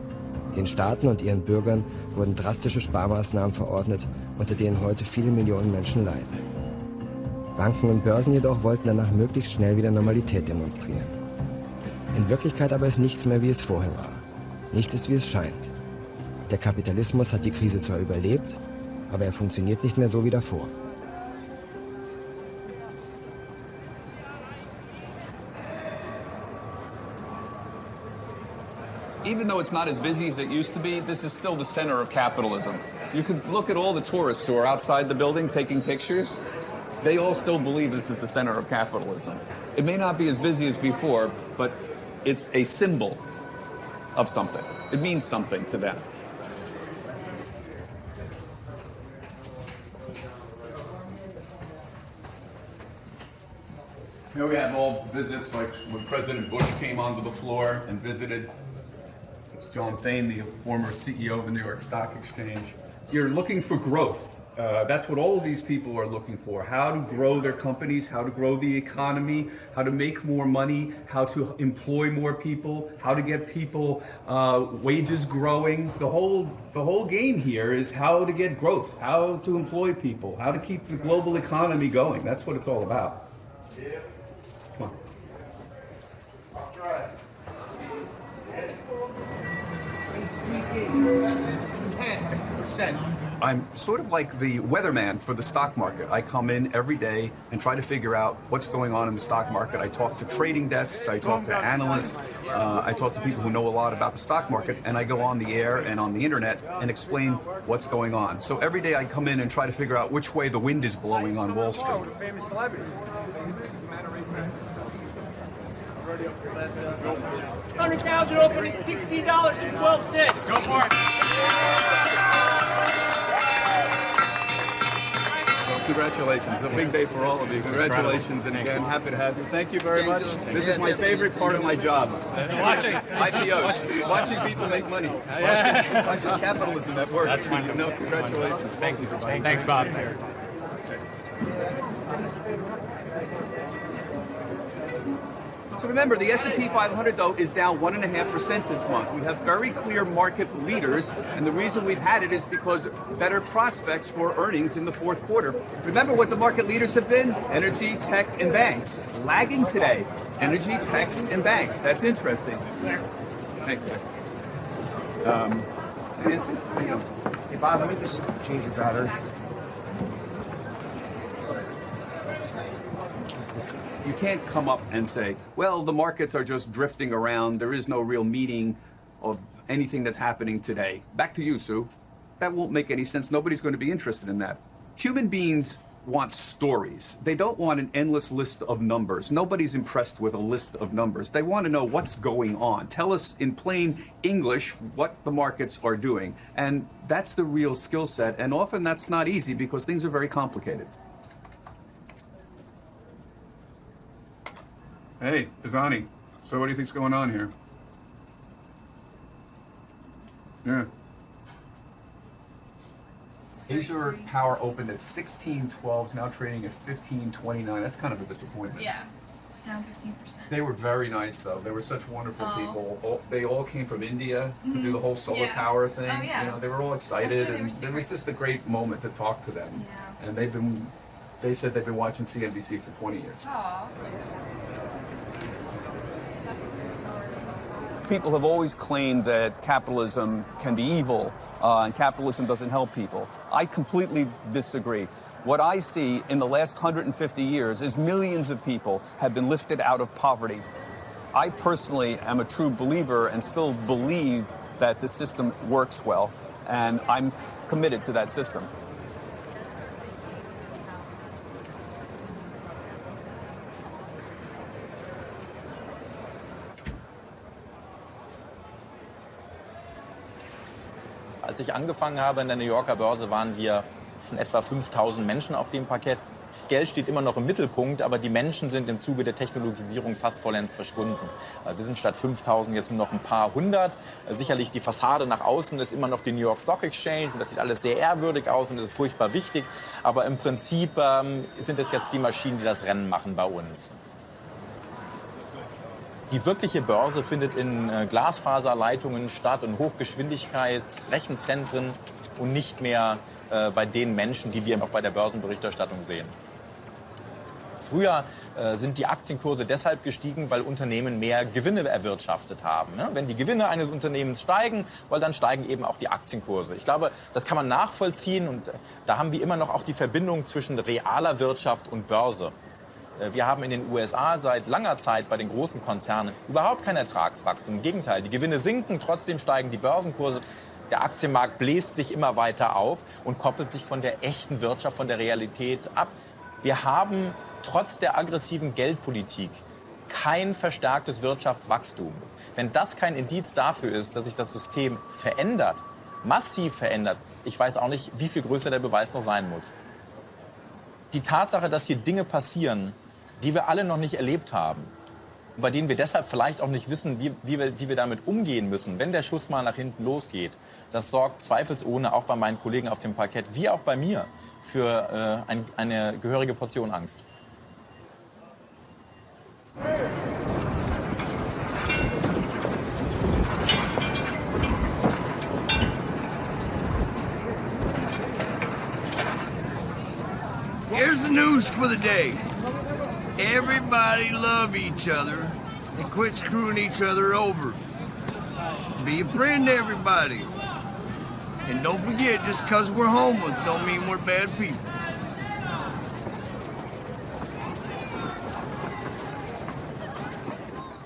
A: Den Staaten und ihren Bürgern wurden drastische Sparmaßnahmen verordnet, unter denen heute viele Millionen Menschen leiden. Banken und Börsen jedoch wollten danach möglichst schnell wieder Normalität demonstrieren. In Wirklichkeit aber ist nichts mehr, wie es vorher war. Nichts ist, wie es scheint. Der Kapitalismus hat die Krise zwar überlebt, aber er funktioniert nicht mehr so wie davor.
M: even though it's not as busy as it used to be, this is still the center of capitalism. You can look at all the tourists who are outside the building taking pictures. They all still believe this is the center of capitalism. It may not be as busy as before, but it's a symbol of something. It means something to them.
N: Here we have all visits, like when President Bush came onto the floor and visited. It's John Thain, the former CEO of the New York Stock Exchange. You're looking for growth. That's what all of these people are looking for. How to grow their companies, how to grow the economy, how to make more money, how to employ more people, how to get people wages growing. The whole game here is how to get growth, how to employ people, how to keep the global economy going. That's what it's all about. Come on. I'm sort of like the weatherman for the stock market. I come in every day and try to figure out what's going on in the stock market. I talk to trading desks, I talk to analysts, I talk to people who know a lot about the stock market, and I go on the air and on the internet and explain what's going on. So every day I come in and try to figure out which way the wind is blowing on Wall Street.
O: $100,000 opening, $16.12. Go for it.
N: Well, congratulations. It's a big day for all of you. Congratulations, and again, happy to have you. Thank you very much. This is my favorite part of my job.
O: Watching.
N: IPOs. Watching people make money. Watching capitalism at work.
O: That's fine.
N: No, congratulations. Thank you.
O: Thanks, Bob.
N: So remember, the S&P 500, though, is down 1.5% this month. We have very clear market leaders, and the reason we've had it is because better prospects for earnings in the fourth quarter. Remember what the market leaders have been? Energy, tech, and banks. Lagging today. Energy, techs, and banks. That's interesting. Thanks, guys. Nancy,
L: Hey, Bob, let me just change your battery.
N: You can't come up and say, well, the markets are just drifting around. There is no real meaning of anything that's happening today. Back to you, Sue. That won't make any sense. Nobody's going to be interested in that. Human beings want stories. They don't want an endless list of numbers. Nobody's impressed with a list of numbers. They want to know what's going on. Tell us in plain English what the markets are doing. And that's the real skill set. And often that's not easy because things are very complicated. Hey, Pisani. So what do you think's going on here? Yeah. Asia Power opened at 16.12, now trading at 15.29. That's kind of a disappointment.
P: Yeah, down 15%.
N: They were very nice, though. They were such wonderful people. They all came from India to do the whole solar power thing.
P: Oh, yeah.
N: You know, they were all excited,
P: They
N: and
P: were
N: it was just a great moment to talk to them.
P: Yeah.
N: And they said they've been watching CNBC for 20 years.
P: Aww.
M: People have always claimed that capitalism can be evil and capitalism doesn't help people. I completely disagree. What I see in the last 150 years is millions of people have been lifted out of poverty. I personally am a true believer and still believe that the system works well, and I'm committed to that system.
Y: Als ich angefangen habe in der New Yorker Börse, waren wir schon etwa 5.000 Menschen auf dem Parkett. Geld steht immer noch im Mittelpunkt, aber die Menschen sind im Zuge der Technologisierung fast vollends verschwunden. Wir sind statt 5.000 jetzt nur noch ein paar hundert. Sicherlich die Fassade nach außen ist immer noch die New York Stock Exchange und das sieht alles sehr ehrwürdig aus und das ist furchtbar wichtig. Aber im Prinzip sind es jetzt die Maschinen, die das Rennen machen bei uns. Die wirkliche Börse findet in Glasfaserleitungen statt, in Hochgeschwindigkeitsrechenzentren und nicht mehr bei den Menschen, die wir auch bei der Börsenberichterstattung sehen. Früher sind die Aktienkurse deshalb gestiegen, weil Unternehmen mehr Gewinne erwirtschaftet haben. Wenn die Gewinne eines Unternehmens steigen, weil dann steigen eben auch die Aktienkurse. Ich glaube, das kann man nachvollziehen und da haben wir immer noch auch die Verbindung zwischen realer Wirtschaft und Börse. Wir haben in den USA seit langer Zeit bei den großen Konzernen überhaupt kein Ertragswachstum. Im Gegenteil, die Gewinne sinken, trotzdem steigen die Börsenkurse. Der Aktienmarkt bläst sich immer weiter auf und koppelt sich von der echten Wirtschaft, von der Realität ab. Wir haben trotz der aggressiven Geldpolitik kein verstärktes Wirtschaftswachstum. Wenn das kein Indiz dafür ist, dass sich das System verändert, massiv verändert, ich weiß auch nicht, wie viel größer der Beweis noch sein muss. Die Tatsache, dass hier Dinge passieren, die wir alle noch nicht erlebt haben, bei denen wir deshalb vielleicht auch nicht wissen, wie wir damit umgehen müssen, wenn der Schuss mal nach hinten losgeht, das sorgt zweifelsohne auch bei meinen Kollegen auf dem Parkett, wie auch bei mir, für eine gehörige Portion Angst.
F: Here's the news for the day. Everybody love each other and quit screwing each other over. Be a friend to everybody. And don't forget, just because we're homeless don't mean we're bad people.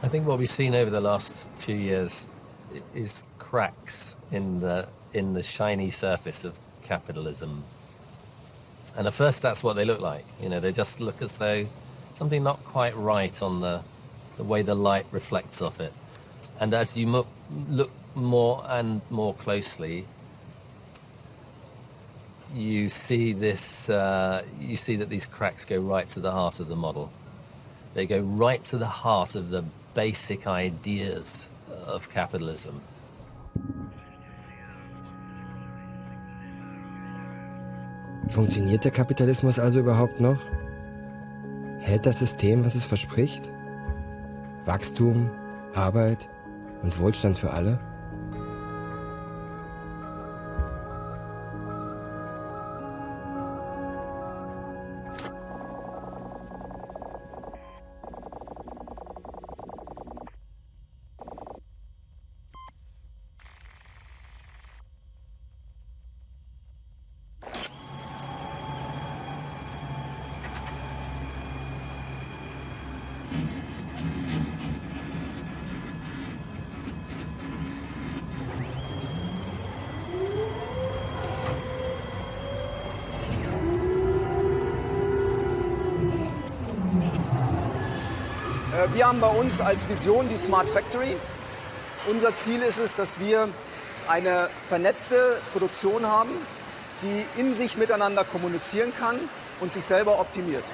C: I think what we've seen over the last few years is cracks in the shiny surface of capitalism. And at first that's what they look like. You know, they just look as though something not quite right on the way the light reflects off it. And as you look more and more closely, you see this. You see that these cracks go right to the heart of the model. They go right to the heart of the basic ideas of capitalism.
A: Funktioniert der Kapitalismus also überhaupt noch? Hält das System, was es verspricht? Wachstum, Arbeit und Wohlstand für alle?
P: Wir haben bei uns als Vision die Smart Factory. Unser Ziel ist es, dass wir eine vernetzte Produktion haben, die in sich miteinander kommunizieren kann und sich selber optimiert.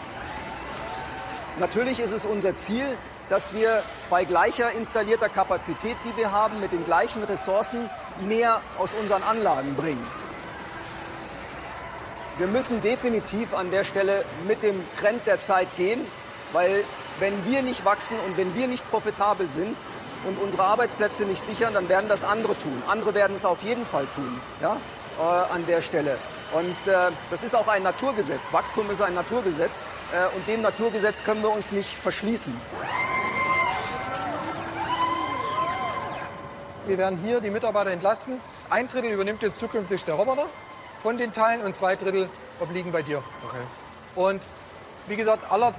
P: Natürlich ist es unser Ziel, dass wir bei gleicher installierter Kapazität, die wir haben, mit den gleichen Ressourcen mehr aus unseren Anlagen bringen. Wir müssen definitiv an der Stelle mit dem Trend der Zeit gehen, weil wenn wir nicht wachsen und wenn wir nicht profitabel sind und unsere Arbeitsplätze nicht sichern, dann werden das andere tun. Andere werden es auf jeden Fall tun, ja, an der Stelle. Und das ist auch ein Naturgesetz. Wachstum ist ein Naturgesetz und dem Naturgesetz können wir uns nicht verschließen.
Q: Wir werden hier die Mitarbeiter entlasten. 1/3 übernimmt jetzt zukünftig der Roboter von den Teilen und 2/3 obliegen bei dir. Okay. Und wie gesagt, aller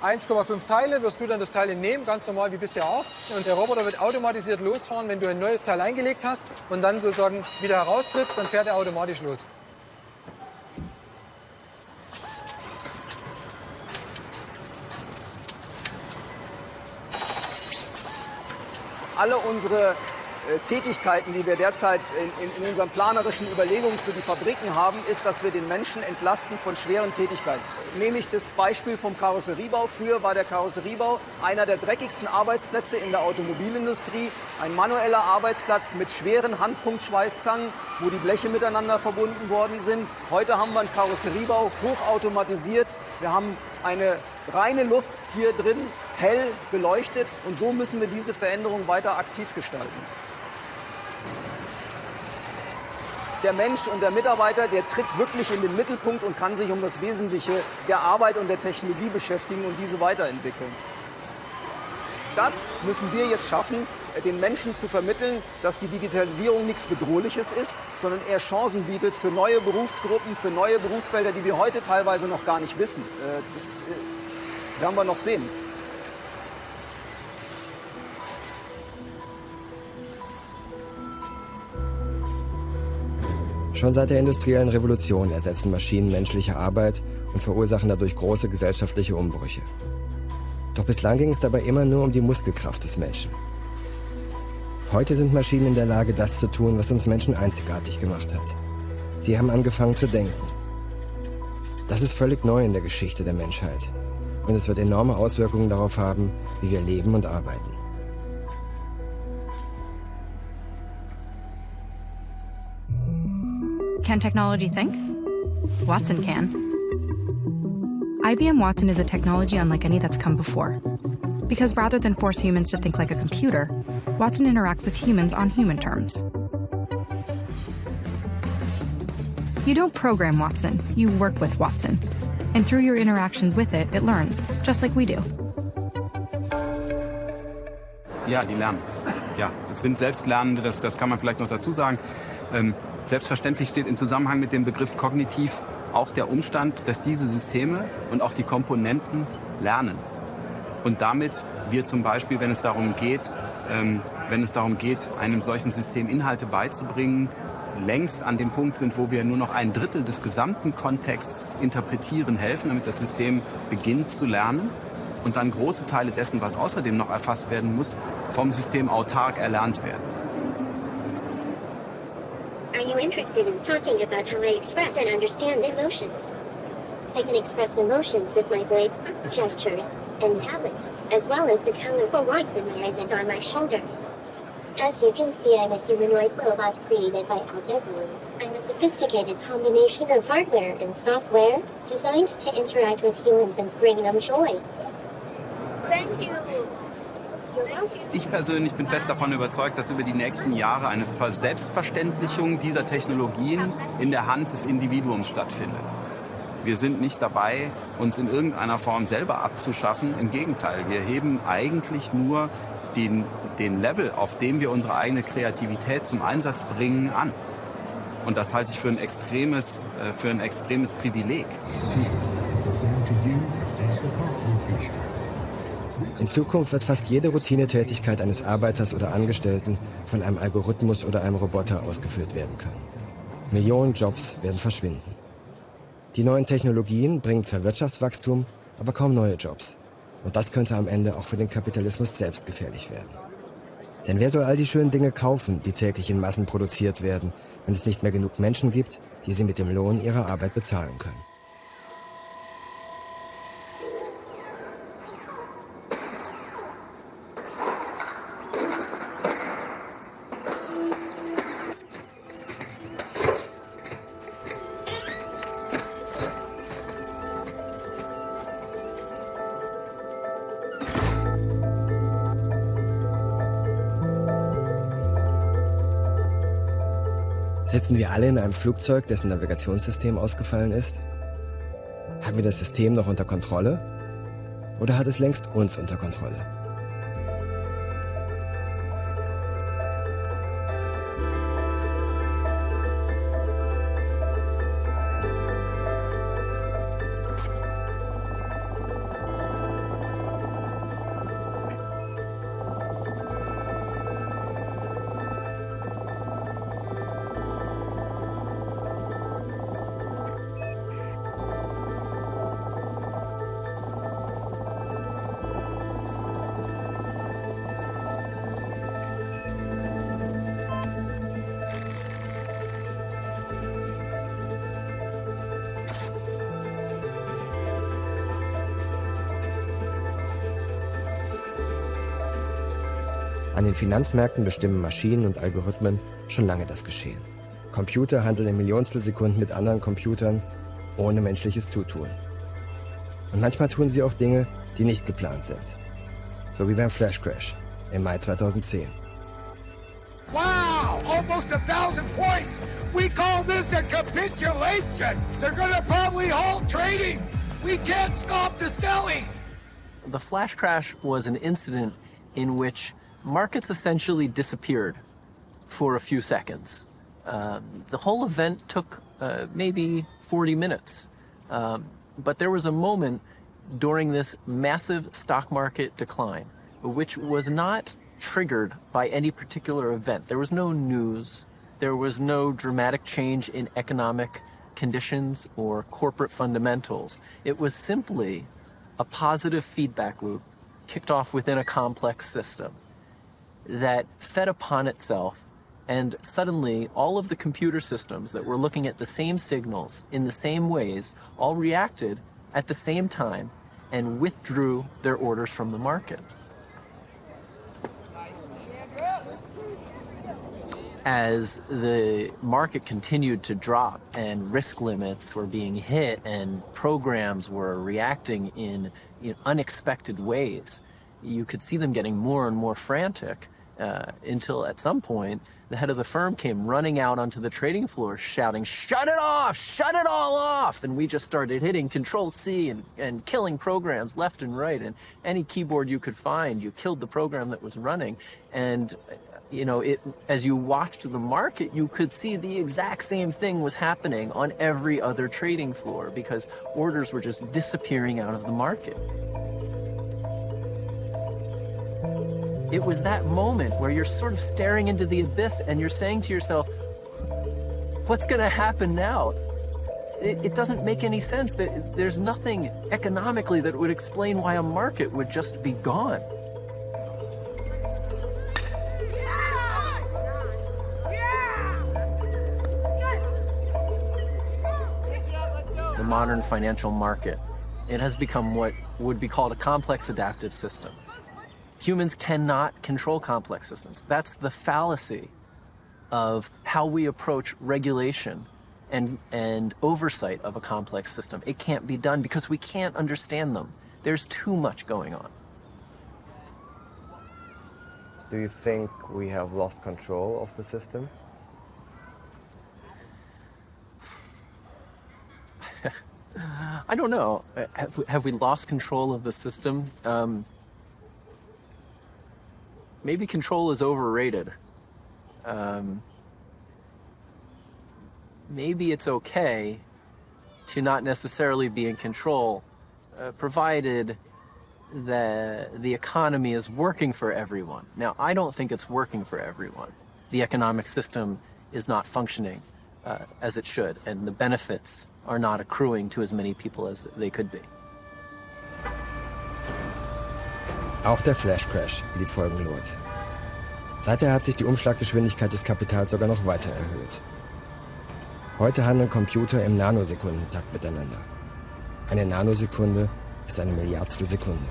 Q: 1,5 Teile wirst du dann das Teil entnehmen, ganz normal wie bisher auch. Und der Roboter wird automatisiert losfahren, wenn du ein neues Teil eingelegt hast und dann sozusagen wieder heraustrittst, dann fährt er automatisch los.
P: Alle unsere Tätigkeiten, die wir derzeit in unseren planerischen Überlegungen für die Fabriken haben, ist, dass wir den Menschen entlasten von schweren Tätigkeiten. Nehme ich das Beispiel vom Karosseriebau. Früher war der Karosseriebau einer der dreckigsten Arbeitsplätze in der Automobilindustrie. Ein manueller Arbeitsplatz mit schweren Handpunktschweißzangen, wo die Bleche miteinander verbunden worden sind. Heute haben wir einen Karosseriebau hochautomatisiert. Wir haben eine reine Luft hier drin, hell beleuchtet, und so müssen wir diese Veränderung weiter aktiv gestalten. Der Mensch und der Mitarbeiter, der tritt wirklich in den Mittelpunkt und kann sich um das Wesentliche der Arbeit und der Technologie beschäftigen und diese weiterentwickeln. Das müssen wir jetzt schaffen, den Menschen zu vermitteln, dass die Digitalisierung nichts Bedrohliches ist, sondern eher Chancen bietet für neue Berufsgruppen, für neue Berufsfelder, die wir heute teilweise noch gar nicht wissen. Werden wir noch sehen.
A: Schon seit der industriellen Revolution ersetzen Maschinen menschliche Arbeit und verursachen dadurch große gesellschaftliche Umbrüche. Doch bislang ging es dabei immer nur um die Muskelkraft des Menschen. Heute sind Maschinen in der Lage, das zu tun, was uns Menschen einzigartig gemacht hat. Sie haben angefangen zu denken. Das ist völlig neu in der Geschichte der Menschheit. Und es wird enorme Auswirkungen darauf haben, wie wir leben und arbeiten.
B: Can technology think? Watson can. IBM Watson is a technology unlike any that's come before. Because rather than force humans to think like a computer, Watson interacts with humans on human terms. You don't program Watson, you work with Watson. And through your interactions with it, it learns, just like we do.
R: Ja, die lernen. Ja, es sind Selbstlernende, das kann man vielleicht noch dazu sagen. Selbstverständlich steht im Zusammenhang mit dem Begriff kognitiv auch der Umstand, dass diese Systeme und auch die Komponenten lernen. Und damit wir zum Beispiel, wenn es darum geht, einem solchen System Inhalte beizubringen, längst an dem Punkt sind, wo wir nur noch 1/3 des gesamten Kontexts interpretieren helfen, damit das System beginnt zu lernen und dann große Teile dessen, was außerdem noch erfasst werden muss, vom System autark erlernt werden.
T: Are you interested in talking about how I express and understand emotions? I can express emotions with my voice, gestures, and talent, as well as the colorful lines in my eyes and on my shoulders. As you can see, I'm a humanoid robot created by Aldebaran. I'm a sophisticated combination of hardware and software designed to interact with humans and bring them joy. Thank you.
R: Ich persönlich bin fest davon überzeugt, dass über die nächsten Jahre eine Verselbstverständlichung dieser Technologien in der Hand des Individuums stattfindet. Wir sind nicht dabei, uns in irgendeiner Form selber abzuschaffen. Im Gegenteil, wir heben eigentlich nur den Level, auf dem wir unsere eigene Kreativität zum Einsatz bringen, an. Und das halte ich für ein extremes Privileg.
A: In Zukunft wird fast jede Routinetätigkeit eines Arbeiters oder Angestellten von einem Algorithmus oder einem Roboter ausgeführt werden können. Millionen Jobs werden verschwinden. Die neuen Technologien bringen zwar Wirtschaftswachstum, aber kaum neue Jobs. Und das könnte am Ende auch für den Kapitalismus selbst gefährlich werden. Denn wer soll all die schönen Dinge kaufen, die täglich in Massen produziert werden, wenn es nicht mehr genug Menschen gibt, die sie mit dem Lohn ihrer Arbeit bezahlen können? Sitzen wir alle in einem Flugzeug, dessen Navigationssystem ausgefallen ist? Haben wir das System noch unter Kontrolle? Oder hat es längst uns unter Kontrolle? An den Finanzmärkten bestimmen Maschinen und Algorithmen schon lange das Geschehen. Computer handeln in Millionstel mit anderen Computern ohne menschliches Zutun. Und manchmal tun sie auch Dinge, die nicht geplant sind. So wie beim Flash Crash im Mai 2010.
U: Wow! Almost 1,000 points! We call this a capitulation! They're gonna probably halt trading! We can't stop the selling!
C: The flash crash was an incident in which markets essentially disappeared for a few seconds. The whole event took maybe 40 minutes. But there was a moment during this massive stock market decline, which was not triggered by any particular event. There was no news, there was no dramatic change in economic conditions or corporate fundamentals. It was simply a positive feedback loop kicked off within a complex system that fed upon itself, and suddenly all of the computer systems that were looking at the same signals in the same ways all reacted at the same time and withdrew their orders from the market. As the market continued to drop and risk limits were being hit and programs were reacting in unexpected ways, you could see them getting more and more frantic until at some point the head of the firm came running out onto the trading floor shouting, "Shut it off! Shut it all off!" And we just started hitting Control-C and killing programs left and right. And any keyboard you could find, you killed the program that was running. And as you watched the market, you could see the exact same thing was happening on every other trading floor because orders were just disappearing out of the market. It was that moment where you're sort of staring into the abyss and you're saying to yourself, what's going to happen now? It doesn't make any sense. There's nothing economically that would explain why a market would just be gone. The modern financial market, it has become what would be called a complex adaptive system. Humans cannot control complex systems. That's the fallacy of how we approach regulation and oversight of a complex system. It can't be done because we can't understand them. There's too much going on.
L: Do you think we have lost control of the system?
C: I don't know. Have we lost control of the system? Maybe control is overrated. Maybe it's okay to not necessarily be in control, provided that the economy is working for everyone. Now, I don't think it's working for everyone. The economic system is not functioning as it should, and the benefits are not accruing to as many people as they could be.
A: Auch der Flash-Crash blieb folgenlos. Seither hat sich die Umschlaggeschwindigkeit des Kapitals sogar noch weiter erhöht. Heute handeln Computer im Nanosekundentakt miteinander. Eine Nanosekunde ist eine Milliardstel Sekunde.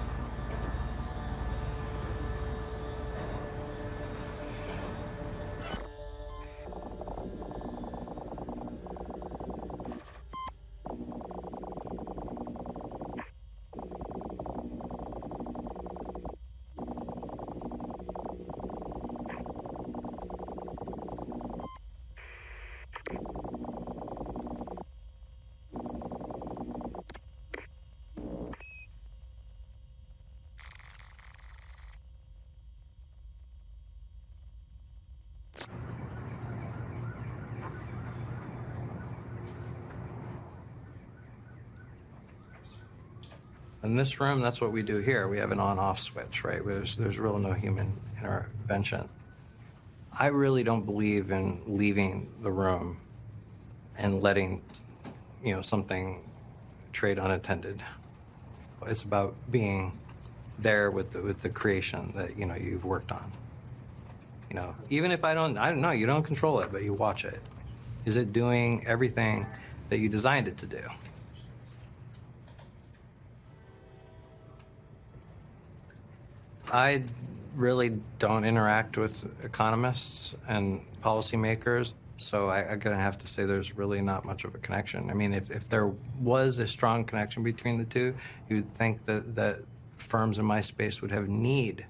D: In this room, that's what we do here. We have an on-off switch, right? There's really no human intervention. I really don't believe in leaving the room and letting, something trade unattended. It's about being there with the creation that, you've worked on. Even if I don't know, you don't control it, but you watch it. Is it doing everything that you designed it to do? I really don't interact with economists and policymakers, so I'm going to have to say there's really not much of a connection. I mean, if there was a strong connection between the two, you'd think that firms in my space would have need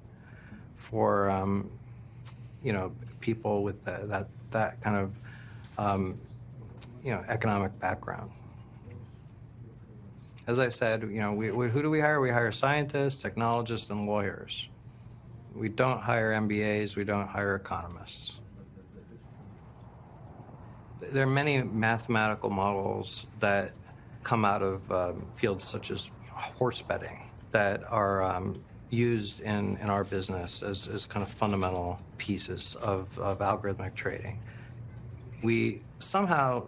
D: for, people with that kind of, economic background. As I said, who do we hire? We hire scientists, technologists, and lawyers. We don't hire MBAs, we don't hire economists. There are many mathematical models that come out of fields such as horse betting that are used in our business as kind of fundamental pieces of algorithmic trading. We somehow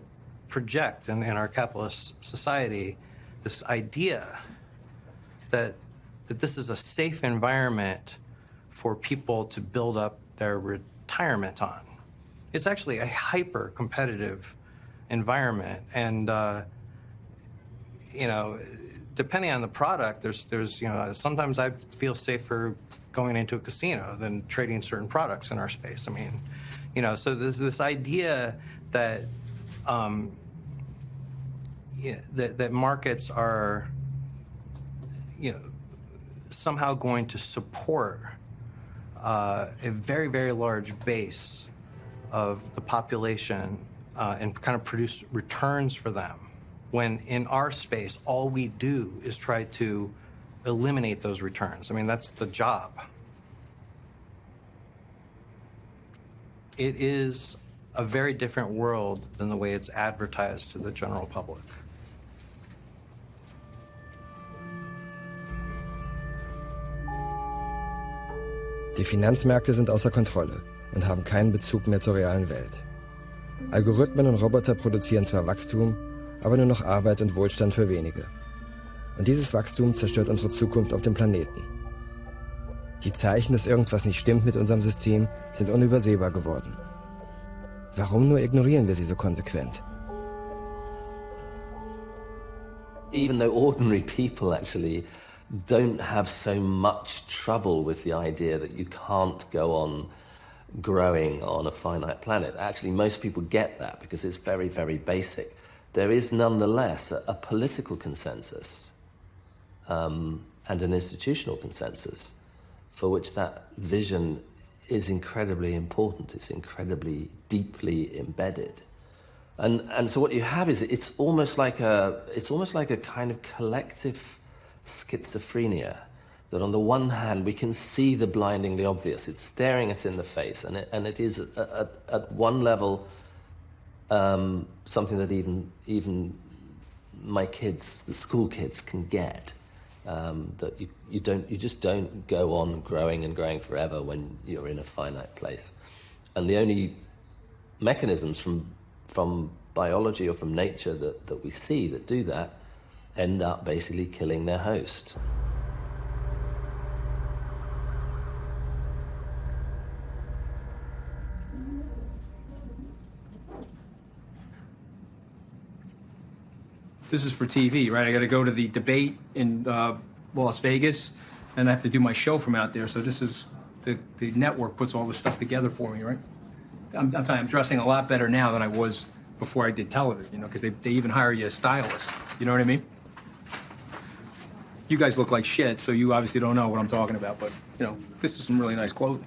D: project in our capitalist society this idea that this is a safe environment for people to build up their retirement on. It's actually a hyper-competitive environment, and depending on the product, there's sometimes I feel safer going into a casino than trading certain products in our space. I mean, so there's this idea that that markets are somehow going to support a very, very large base of the population and kind of produce returns for them, when in our space, all we do is try to eliminate those returns. I mean, that's the job. It is a very different world than the way it's advertised to the general public.
A: Die Finanzmärkte sind außer Kontrolle und haben keinen Bezug mehr zur realen Welt. Algorithmen und Roboter produzieren zwar Wachstum, aber nur noch Arbeit und Wohlstand für wenige. Und dieses Wachstum zerstört unsere Zukunft auf dem Planeten. Die Zeichen, dass irgendwas nicht stimmt mit unserem System, sind unübersehbar geworden. Warum nur ignorieren wir sie so konsequent?
C: Even though ordinary people actually don't have so much trouble with the idea that you can't go on growing on a finite planet. Actually, most people get that because it's very, very basic. There is nonetheless a political consensus and an institutional consensus for which that vision is incredibly important. It's incredibly deeply embedded. And so what you have is it's almost like a kind of collective schizophrenia, that on the one hand we can see the blindingly obvious, it's staring us in the face, and it is at one level something that even my kids, the school kids, can get, that you just don't go on growing and growing forever when you're in a finite place, and the only mechanisms from biology or from nature that we see that do that end up basically killing their host.
G: This is for TV, right? I got to go to the debate in Las Vegas, and I have to do my show from out there. So this is the network puts all this stuff together for me, right? I'm telling you, I'm dressing a lot better now than I was before I did television, because they even hire you a stylist. You know what I mean? You guys look like shit, so you obviously don't know what I'm talking about, but, this is some really nice clothing.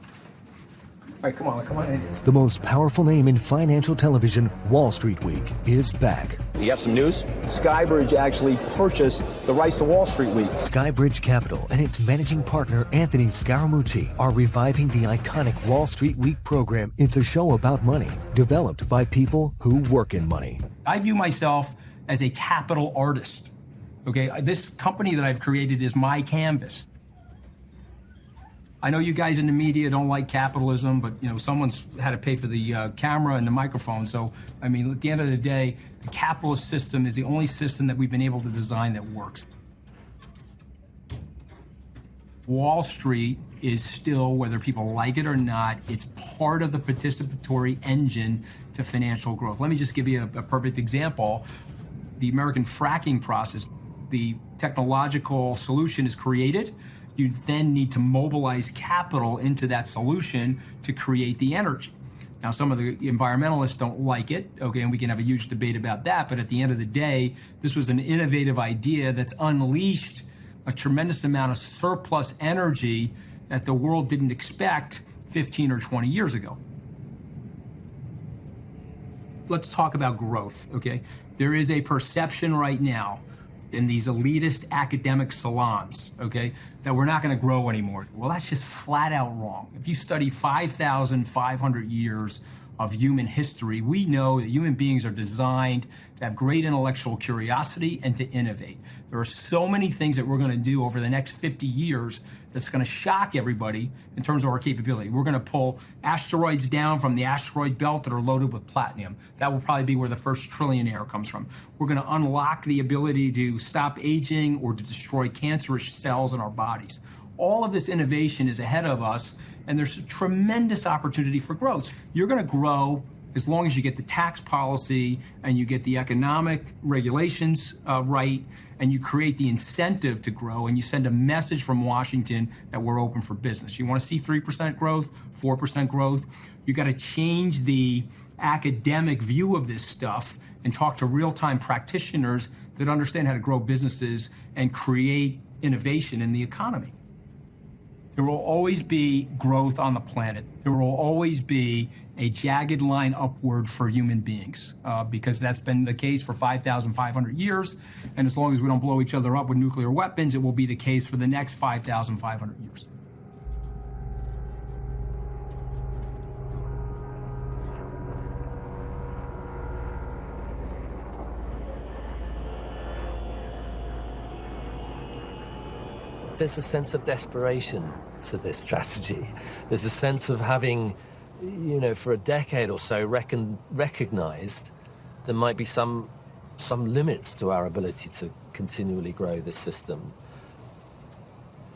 G: All right, come on in.
H: The most powerful name in financial television, Wall Street Week, is back.
V: You have some news? Skybridge actually purchased the rights to Wall Street Week.
H: Skybridge Capital and its managing partner, Anthony Scaramucci, are reviving the iconic Wall Street Week program. It's a show about money, developed by people who work in money.
G: I view myself as a capital artist, okay? This company that I've created is my canvas. I know you guys in the media don't like capitalism, but someone's had to pay for the camera and the microphone. So, I mean, at the end of the day, the capitalist system is the only system that we've been able to design that works. Wall Street is still, whether people like it or not, it's part of the participatory engine to financial growth. Let me just give you a perfect example. The American fracking process, the technological solution is created. You then need to mobilize capital into that solution to create the energy. Now, some of the environmentalists don't like it, okay, and we can have a huge debate about that, but at the end of the day, this was an innovative idea that's unleashed a tremendous amount of surplus energy that the world didn't expect 15 or 20 years ago. Let's talk about growth, okay? There is a perception right now in these elitist academic salons, okay, that we're not going to grow anymore. Well, that's just flat out wrong. If you study 5,500 years of human history, we know that human beings are designed to have great intellectual curiosity and to innovate. There are so many things that we're going to do over the next 50 years that's going to shock everybody in terms of our capability. We're going to pull asteroids down from the asteroid belt that are loaded with platinum. That will probably be where the first trillionaire comes from. We're going to unlock the ability to stop aging or to destroy cancerous cells in our bodies. All of this innovation is ahead of us, and there's a tremendous opportunity for growth. You're going to grow as long as you get the tax policy and you get the economic regulations right, and you create the incentive to grow, and you send a message from Washington that we're open for business. You want to see 3% growth, 4% growth. You got to change the academic view of this stuff and talk to real-time practitioners that understand how to grow businesses and create innovation in the economy. There will always be growth on the planet. There will always be a jagged line upward for human beings because that's been the case for 5,500 years. And as long as we don't blow each other up with nuclear weapons, it will be the case for the next 5,500 years.
C: There's a sense of desperation to this strategy. There's a sense of having, for a decade or so recognized there might be some limits to our ability to continually grow this system.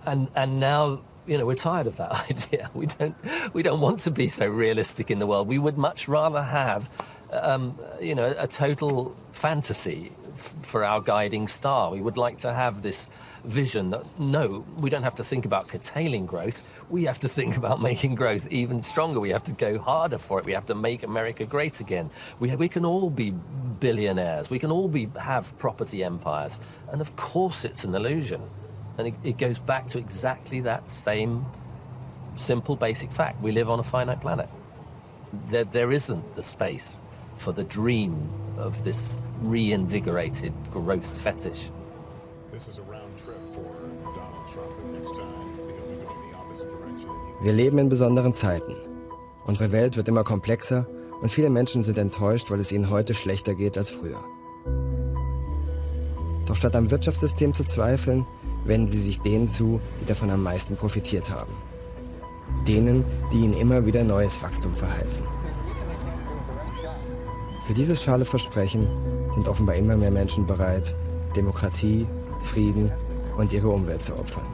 C: And now, we're tired of that idea. We don't want to be so realistic in the world. We would much rather have, a total fantasy for our guiding star. We would like to have this vision that, no, we don't have to think about curtailing growth. We have to think about making growth even stronger. We have to go harder for it. We have to make America great again. We can all be billionaires. We can all have property empires. And of course it's an illusion. And it goes back to exactly that same simple, basic fact. We live on a finite planet. There isn't the space for the dream of this reinvigorated growth fetish.
J: This is a round trip for Donald Trump the next time because we go in the opposite direction.
A: Wir leben in besonderen Zeiten. Unsere Welt wird immer komplexer und viele Menschen sind enttäuscht, weil es ihnen heute schlechter geht als früher. Doch statt am Wirtschaftssystem zu zweifeln, wenden sie sich denen zu, die davon am meisten profitiert haben. Denen, die ihnen immer wieder neues Wachstum verheißen. Für dieses schale Versprechen sind offenbar immer mehr Menschen bereit, Demokratie, Frieden und ihre Umwelt zu opfern.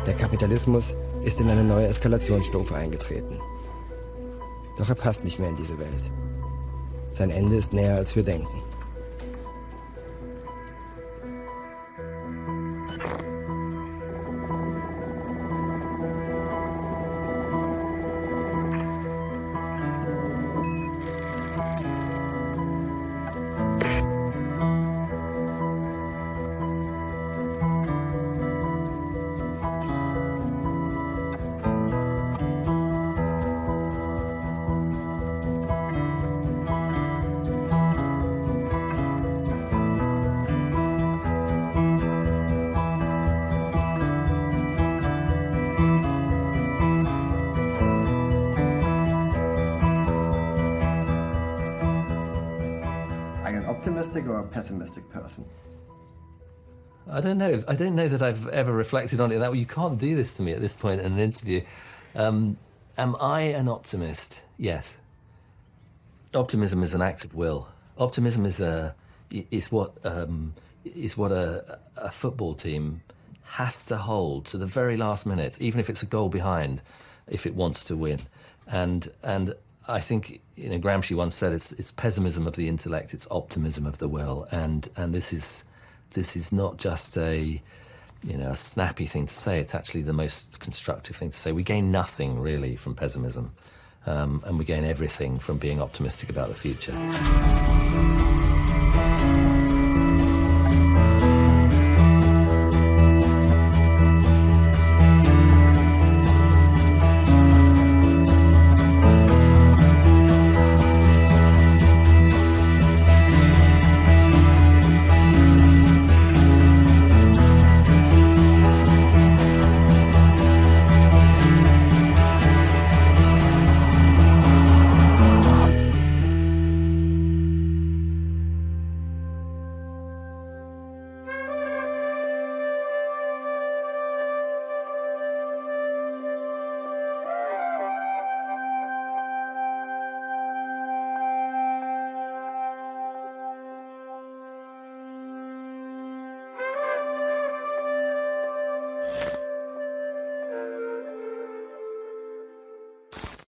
A: Der Kapitalismus ist in eine neue Eskalationsstufe eingetreten. Doch er passt nicht mehr in diese Welt. Sein Ende ist näher, als wir denken. Or a pessimistic person?
C: I don't know that I've ever reflected on it that way. You can't do this to me at this point in an interview. Am I an optimist? Yes. Optimism is an act of will. Optimism is what a football team has to hold to the very last minute, even if it's a goal behind, if it wants to win. And I think Gramsci once said it's pessimism of the intellect, it's optimism of the will, and this is not just a snappy thing to say. It's actually the most constructive thing to say. We gain nothing really from pessimism, and we gain everything from being optimistic about the future.